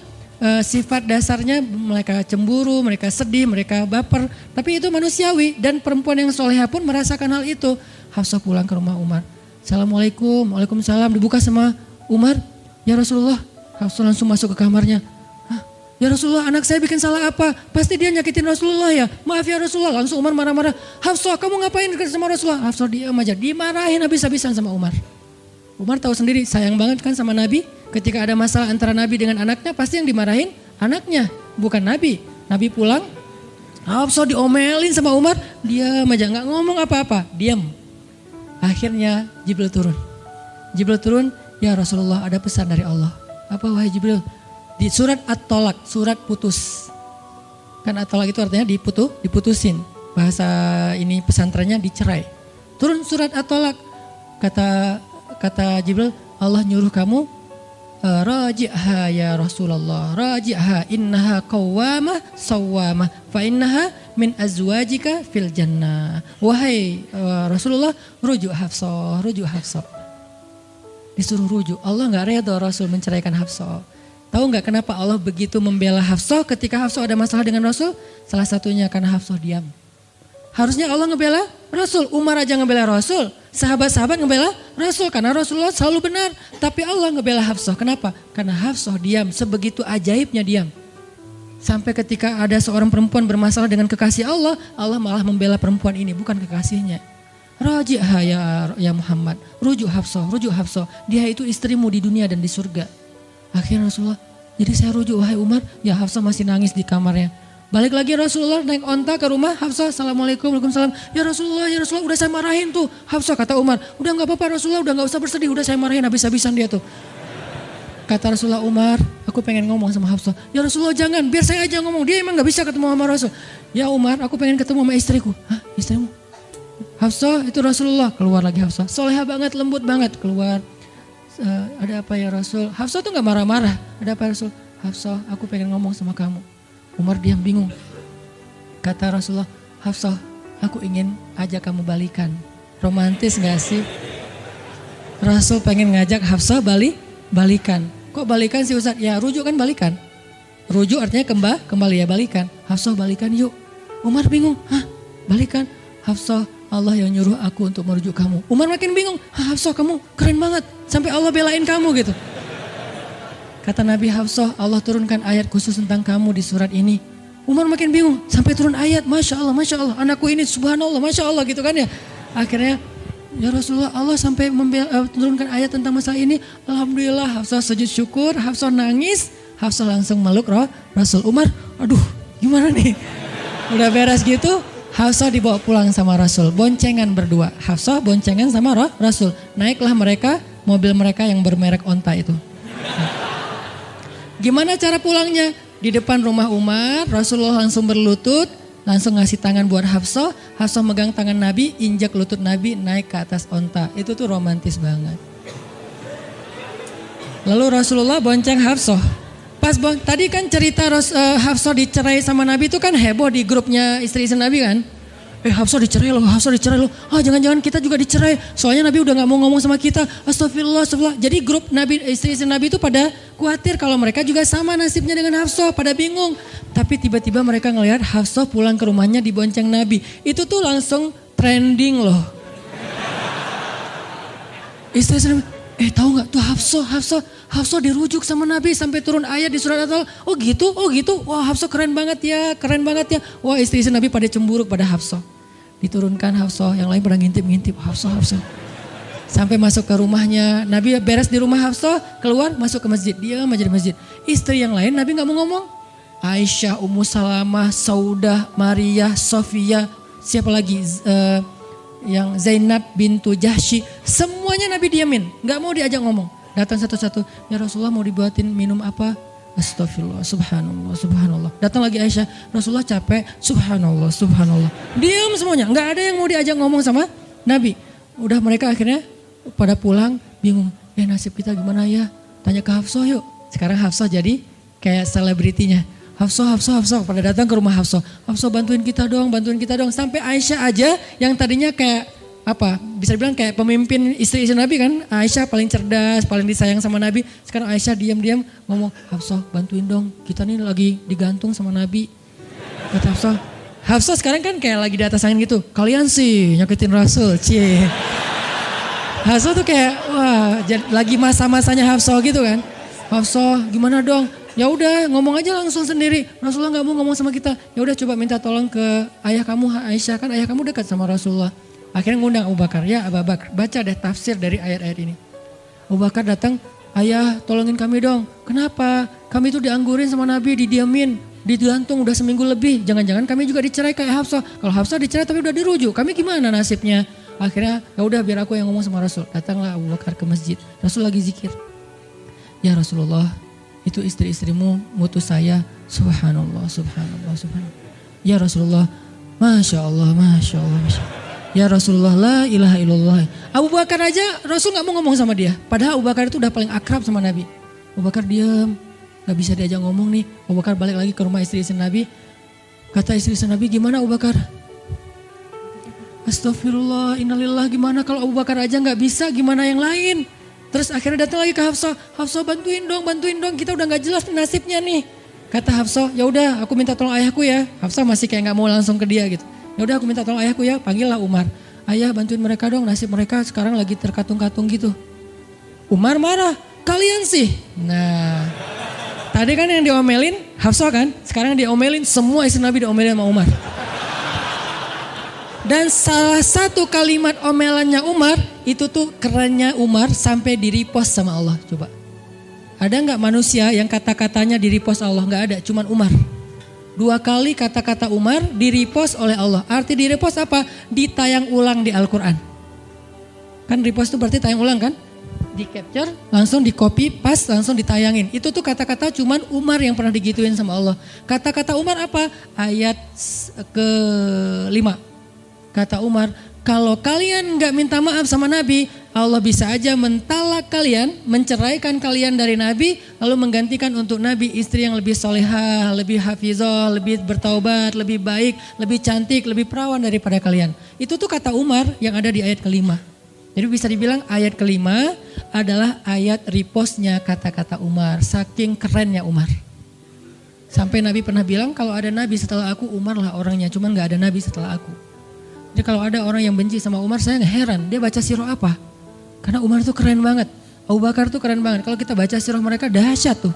[SPEAKER 1] sifat dasarnya mereka cemburu, mereka sedih, mereka baper. Tapi itu manusiawi dan perempuan yang soleha pun merasakan hal itu. Hafsah pulang ke rumah Umar. Assalamualaikum, waalaikumsalam, dibuka sama Umar. Ya Rasulullah, Hafsah langsung masuk ke kamarnya. Ya Rasulullah, anak saya bikin salah apa? Pasti dia nyakitin Rasulullah ya. Maaf ya Rasulullah. Langsung Umar marah-marah. Hafsah, kamu ngapain sama Rasulullah? Hafsah diam aja. Dimarahin habis-habisan sama Umar. Umar tahu sendiri, sayang banget kan sama Nabi. Ketika ada masalah antara Nabi dengan anaknya, pasti yang dimarahin anaknya, bukan Nabi. Nabi pulang, Hafsah diomelin sama Umar. Diam aja, gak ngomong apa-apa. Diam. Akhirnya Jibril turun. Ya Rasulullah, ada pesan dari Allah. Apa wahai Jibril? Di surat At-Tolak, surat putus. Kan At-Tolak itu artinya diputusin. Bahasa ini pesantrennya dicerai. Turun surat At-Tolak. Kata Jibril, Allah nyuruh kamu raji'ha ya Rasulullah. Raji'ha innaha qawwamah sawwamah fa innaha min azwajika fil jannah. Wahai Rasulullah, rujuk Hafsah. Disuruh rujuk. Allah gak reda Rasul menceraikan Hafsah. Tahu nggak kenapa Allah begitu membela Hafsah ketika Hafsah ada masalah dengan Rasul? Salah satunya karena Hafsah diam. Harusnya Allah ngebela Rasul, Umar aja ngebela Rasul, sahabat-sahabat ngebela Rasul karena Rasulullah selalu benar. Tapi Allah ngebela Hafsah, kenapa? Karena Hafsah diam, sebegitu ajaibnya diam. Sampai ketika ada seorang perempuan bermasalah dengan kekasih Allah, Allah malah membela perempuan ini, bukan kekasihnya. Raji'ha ya Muhammad, rujuk Hafsah, dia itu istrimu di dunia dan di surga. Akhirnya Rasulullah, jadi saya rujuk wahai Umar, ya Hafsah masih nangis di kamarnya. Balik lagi Rasulullah naik onta ke rumah Hafsah, assalamualaikum, waalaikumsalam. Ya Rasulullah, udah saya marahin tuh. Hafsah kata Umar, udah gak apa-apa Rasulullah, udah gak usah bersedih, udah saya marahin habis-habisan dia tuh. Kata Rasulullah, Umar, aku pengen ngomong sama Hafsah. Ya Rasulullah jangan, biar saya aja ngomong, dia emang gak bisa ketemu sama Rasul. Ya Umar, aku pengen ketemu sama istriku. Hah, istrimu? Hafsah itu Rasulullah, keluar lagi Hafsah. Soleha banget, lembut banget, keluar. Ada apa ya Rasul? Hafsah tuh gak marah-marah. Ada apa ya Rasul? Hafsah, aku pengen ngomong sama kamu. Umar diam bingung. Kata Rasulullah, Hafsah, aku ingin ajak kamu balikan. Romantis gak sih? Rasul pengen ngajak Hafsah balikan. Kok balikan sih Ustaz? Ya rujuk kan balikan. Rujuk artinya kembali ya balikan. Hafsah balikan yuk. Umar bingung, hah balikan? Hafsah, Allah yang nyuruh aku untuk merujuk kamu. Umar makin bingung, Hafsah kamu keren banget. Sampai Allah belain kamu gitu. Kata Nabi Hafsah, Allah turunkan ayat khusus tentang kamu di surat ini. Umar makin bingung, sampai turun ayat, Masya Allah, anakku ini subhanallah, Masya Allah gitu kan ya. Akhirnya, ya Rasulullah Allah sampai turunkan ayat tentang masalah ini. Alhamdulillah Hafsah sujud syukur, Hafsah nangis. Hafsah langsung meluk Rasul. Umar, aduh gimana nih. Udah beres gitu, Hafsah dibawa pulang sama Rasul. Boncengan berdua, Hafsah boncengan sama Rasul. Naiklah mereka, mobil mereka yang bermerek onta itu. Gimana cara pulangnya? Di depan rumah Umar, Rasulullah langsung berlutut, langsung ngasih tangan buat Hafsah. Hafsah megang tangan Nabi, injak lutut Nabi, naik ke atas onta. Itu tuh romantis banget. Lalu Rasulullah bonceng Hafsah. Tadi kan cerita Hafsah dicerai sama Nabi itu kan heboh di grupnya istri-istri Nabi kan. Hafsah dicerai loh. Jangan-jangan kita juga dicerai. Soalnya Nabi udah gak mau ngomong sama kita. Astagfirullah. Jadi grup Nabi, istri-istri Nabi itu pada khawatir kalau mereka juga sama nasibnya dengan Hafsah. Pada bingung. Tapi tiba-tiba mereka ngelihat Hafsah pulang ke rumahnya dibonceng Nabi. Itu tuh langsung trending loh. Istri-istri Nabi, tahu gak tuh Hafsah dirujuk sama Nabi sampai turun ayat di surat At-Talaq. Oh gitu. Wah Hafsah keren banget ya. Wah istri-istri Nabi pada cemburu pada Hafsah. Diturunkan Hafsah, yang lain pada ngintip Hafsah. Sampai masuk ke rumahnya. Nabi beres di rumah Hafsah, keluar masuk ke masjid. Dia aja di masjid. Istri yang lain Nabi gak mau ngomong. Aisyah, Ummu Salamah, Saudah, Maria, Sofia, siapa lagi? Yang Zainab bintu Jahsy, semuanya Nabi diamin, gak mau diajak ngomong. Datang satu-satu, ya Rasulullah mau dibuatin minum apa? Astagfirullah, subhanallah. Datang lagi Aisyah, Rasulullah capek, subhanallah. Diam semuanya, gak ada yang mau diajak ngomong sama Nabi. Udah mereka akhirnya pada pulang bingung, nasib kita gimana ya? Tanya ke Hafsah yuk. Sekarang Hafsah jadi kayak selebritinya. Hafsah, pada datang ke rumah Hafsah. Hafsah bantuin kita dong. Sampai Aisyah aja yang tadinya kayak bisa dibilang kayak pemimpin istri-istri Nabi kan. Aisyah paling cerdas, paling disayang sama Nabi. Sekarang Aisyah diam-diam ngomong, Hafsah bantuin dong. Kita nih lagi digantung sama Nabi. Kata Hafsah sekarang kan kayak lagi di atas angin gitu. Kalian sih nyakitin Rasul, cie. Hafsah tuh kayak wah lagi masa-masanya Hafsah gitu kan. Hafsah gimana dong? Ya udah ngomong aja langsung sendiri. Rasulullah nggak mau ngomong sama kita. Ya udah coba minta tolong ke ayah kamu Aisyah, kan ayah kamu dekat sama Rasulullah. Akhirnya ngundang Abu Bakar. Ya Abu Bakar, baca deh tafsir dari ayat-ayat ini. Abu Bakar datang, ayah tolongin kami dong. Kenapa? Kami itu dianggurin sama Nabi, didiamin, digantung udah seminggu lebih. Jangan-jangan kami juga dicerai kayak Hafsah. Kalau Hafsah dicerai tapi udah dirujuk, kami gimana nasibnya? Akhirnya ya udah biar aku yang ngomong sama Rasul. Datanglah Abu Bakar ke masjid. Rasul lagi zikir. Ya Rasulullah, itu istri-istrimu mutus saya. Subhanallah. Ya Rasulullah, Masya Allah. Ya Rasulullah, la ilaha illallah. Abu Bakar aja Rasul gak mau ngomong sama dia. Padahal Abu Bakar itu udah paling akrab sama Nabi. Abu Bakar diam, gak bisa diajak ngomong nih. Abu Bakar balik lagi ke rumah istri-istri Nabi. Kata istri-istri Nabi, gimana Abu Bakar? Astagfirullah, innalillah, gimana kalau Abu Bakar aja gak bisa, gimana yang lain? Terus akhirnya datang lagi ke Hafsah. Hafsah bantuin dong, kita udah gak jelas nasibnya nih. Kata Hafsah, ya udah aku minta tolong ayahku ya. Hafsah masih kayak gak mau langsung ke dia gitu. Ya udah aku minta tolong ayahku ya, panggillah Umar. Ayah bantuin mereka dong, nasib mereka sekarang lagi terkatung-katung gitu. Umar marah, kalian sih. Nah, tadi kan yang diomelin Hafsah kan, sekarang diomelin semua istri Nabi diomelin sama Umar. Dan salah satu kalimat omelannya Umar, itu tuh kerennya Umar sampai di-repost sama Allah. Coba. Ada gak manusia yang kata-katanya di-repost Allah? Gak ada, cuman Umar. 2 kali kata-kata Umar di-repost oleh Allah. Arti di-repost apa? Ditayang ulang di Al-Quran. Kan repost itu berarti tayang ulang kan? Di-capture, langsung di-copy, paste, langsung ditayangin. Itu tuh kata-kata cuman Umar yang pernah digituin sama Allah. Kata-kata Umar apa? Ayat ke-5. Kata Umar, kalau kalian gak minta maaf sama Nabi, Allah bisa aja mentalak kalian, menceraikan kalian dari Nabi, lalu menggantikan untuk Nabi istri yang lebih solehah, lebih hafizah, lebih bertaubat, lebih baik, lebih cantik, lebih perawan daripada kalian. Itu tuh kata Umar yang ada di ayat ke-5. Jadi bisa dibilang ayat ke-5, adalah ayat repostnya kata-kata Umar. Saking kerennya Umar. Sampai Nabi pernah bilang kalau ada Nabi setelah aku, Umar lah orangnya. Cuman gak ada Nabi setelah aku. Jadi kalau ada orang yang benci sama Umar, saya gak heran. Dia baca sirah apa? Karena Umar tuh keren banget. Abu Bakar tuh keren banget. Kalau kita baca sirah mereka dahsyat tuh.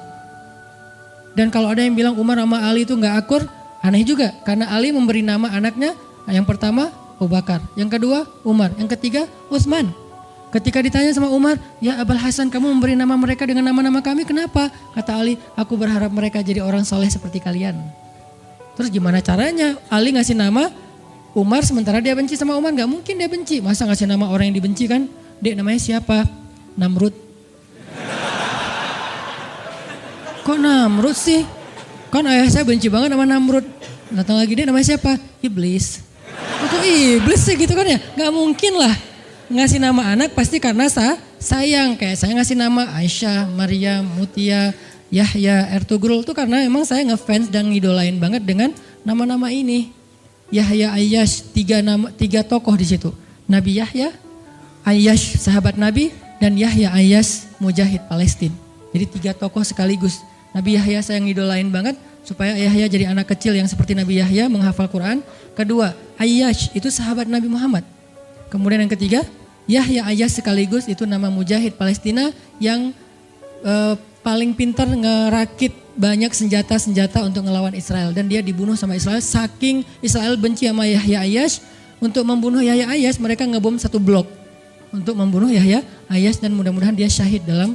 [SPEAKER 1] Dan kalau ada yang bilang Umar sama Ali itu gak akur, aneh juga. Karena Ali memberi nama anaknya, yang pertama Abu Bakar. Yang kedua Umar. Yang ketiga Utsman. Ketika ditanya sama Umar, ya Abul Hasan kamu memberi nama mereka dengan nama-nama kami, kenapa? Kata Ali, aku berharap mereka jadi orang soleh seperti kalian. Terus gimana caranya Ali ngasih nama Umar sementara dia benci sama Umar? Gak mungkin dia benci, masa ngasih nama orang yang dibenci kan? Dek namanya siapa? Namrud. Kok Namrud sih? Kan ayah saya benci banget sama Namrud. Datang lagi, dek namanya siapa? Iblis. Kok iblis sih gitu kan ya? Gak mungkin lah. Ngasih nama anak pasti karena sayang. Kayak saya ngasih nama Aisyah, Maryam, Mutia, Yahya, Ertugrul. Itu karena emang saya ngefans dan ngidolain banget dengan nama-nama ini. Yahya, Ayyash, tiga tokoh di situ. Nabi Yahya, Ayyash sahabat Nabi, dan Yahya Ayyash mujahid Palestina. Jadi 3 tokoh sekaligus. Nabi Yahya saya ngidolain banget supaya Yahya jadi anak kecil yang seperti Nabi Yahya menghafal Quran. Kedua, Ayyash itu sahabat Nabi Muhammad. Kemudian yang ketiga, Yahya Ayyash sekaligus itu nama mujahid Palestina yang paling pintar ngerakit banyak senjata-senjata untuk ngelawan Israel. Dan dia dibunuh sama Israel, saking Israel benci sama Yahya Ayyash. Untuk membunuh Yahya Ayyash mereka ngebom 1 blok untuk membunuh Yahya Ayyash, dan mudah-mudahan dia syahid dalam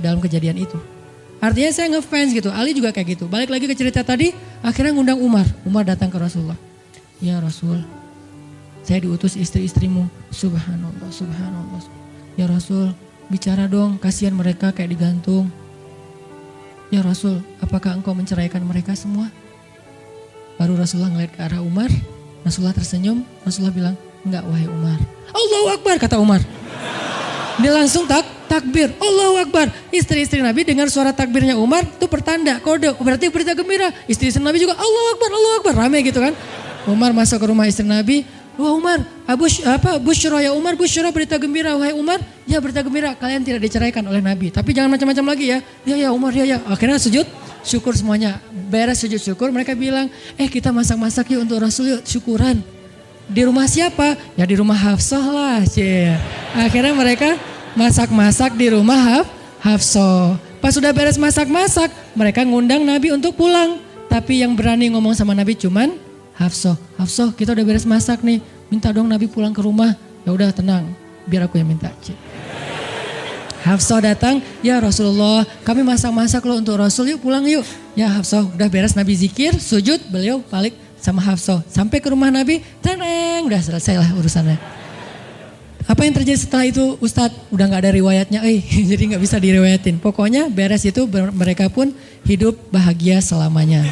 [SPEAKER 1] dalam kejadian itu. Artinya saya ngefans gitu. Ali juga kayak gitu. Balik lagi ke cerita tadi, akhirnya ngundang Umar. Umar datang ke Rasulullah. Ya Rasul, saya diutus istri-istrimu. Subhanallah, subhanallah. Ya Rasul, bicara dong, kasihan mereka kayak digantung. Ya Rasul, apakah engkau menceraikan mereka semua? Baru Rasulullah ngeliat ke arah Umar. Rasulullah tersenyum. Rasulullah bilang, enggak wahai Umar. Allahu Akbar, kata Umar. Dia langsung takbir. Allahu Akbar. Istri-istri Nabi dengar suara takbirnya Umar, itu pertanda, kode. Berarti berita gembira. Istri-istri Nabi juga Allahu Akbar, Allahu Akbar. Rame gitu kan. Umar masuk ke rumah istri Nabi. Wah Umar, Busyra ya Umar, Busyra berita gembira. Wahai Umar, ya berita gembira. Kalian tidak diceraikan oleh Nabi. Tapi jangan macam-macam lagi ya. Ya Umar, ya. Akhirnya sujud syukur semuanya. Beres sujud syukur, mereka bilang, kita masak-masak yuk untuk Rasul yuk, syukuran. Di rumah siapa? Ya di rumah Hafsah lah. Akhirnya mereka masak-masak di rumah Hafsah. Pas sudah beres masak-masak, mereka ngundang Nabi untuk pulang. Tapi yang berani ngomong sama Nabi cuman Hafsah. Hafsah, kita udah beres masak nih. Minta dong Nabi pulang ke rumah. Ya udah tenang, biar aku yang minta. Hafsah datang, ya Rasulullah, kami masak-masak loh untuk Rasul, yuk pulang yuk. Ya Hafsah, udah beres Nabi zikir, sujud, beliau balik sama Hafsah. Sampai ke rumah Nabi, tenang, udah selesai lah urusannya. Apa yang terjadi setelah itu Ustadz? Udah gak ada riwayatnya, jadi gak bisa diriwayatin. Pokoknya beres itu mereka pun hidup bahagia selamanya.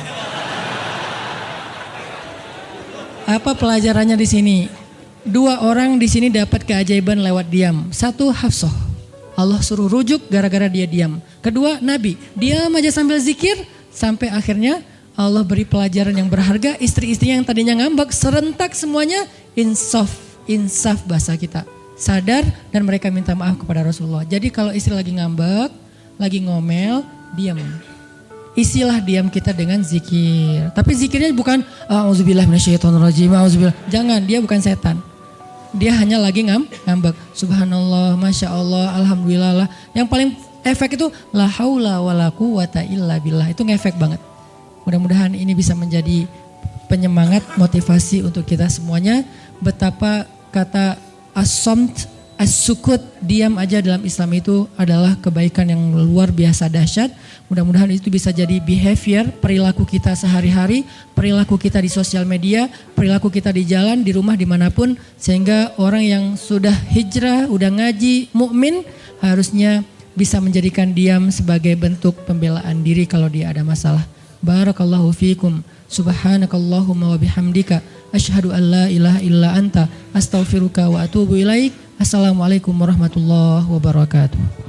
[SPEAKER 1] Apa pelajarannya di sini? 2 orang di sini dapat keajaiban lewat diam. 1 Hafsah, Allah suruh rujuk gara-gara dia diam. Kedua Nabi, diam aja sambil zikir sampai akhirnya Allah beri pelajaran yang berharga. Istri-istri yang tadinya ngambek serentak semuanya insaf bahasa kita. Sadar dan mereka minta maaf kepada Rasulullah. Jadi kalau istri lagi ngambek, lagi ngomel, diam. Isilah diam kita dengan zikir. Tapi zikirnya bukan auzubillah minasyaitonirrajim, auzubillah. Jangan, dia bukan setan. Dia hanya lagi ngambek. Subhanallah, Masya Allah, Alhamdulillah. Yang paling efek itu la haula wala quwata illa billah. Itu ngefek banget. Mudah-mudahan ini bisa menjadi penyemangat, motivasi untuk kita semuanya. Betapa kata as-samt, as-sukut, diam aja dalam Islam itu adalah kebaikan yang luar biasa dahsyat. Mudah-mudahan itu bisa jadi behavior, perilaku kita sehari-hari, perilaku kita di sosial media, perilaku kita di jalan, di rumah, dimanapun. Sehingga orang yang sudah hijrah, udah ngaji, mukmin harusnya bisa menjadikan diam sebagai bentuk pembelaan diri kalau dia ada masalah. Barakallahu fiikum. Subhanakallahumma wa bihamdika asyhadu an la ilaha illa anta astaghfiruka wa atubu ilaik. Assalamualaikum warahmatullahi wabarakatuh.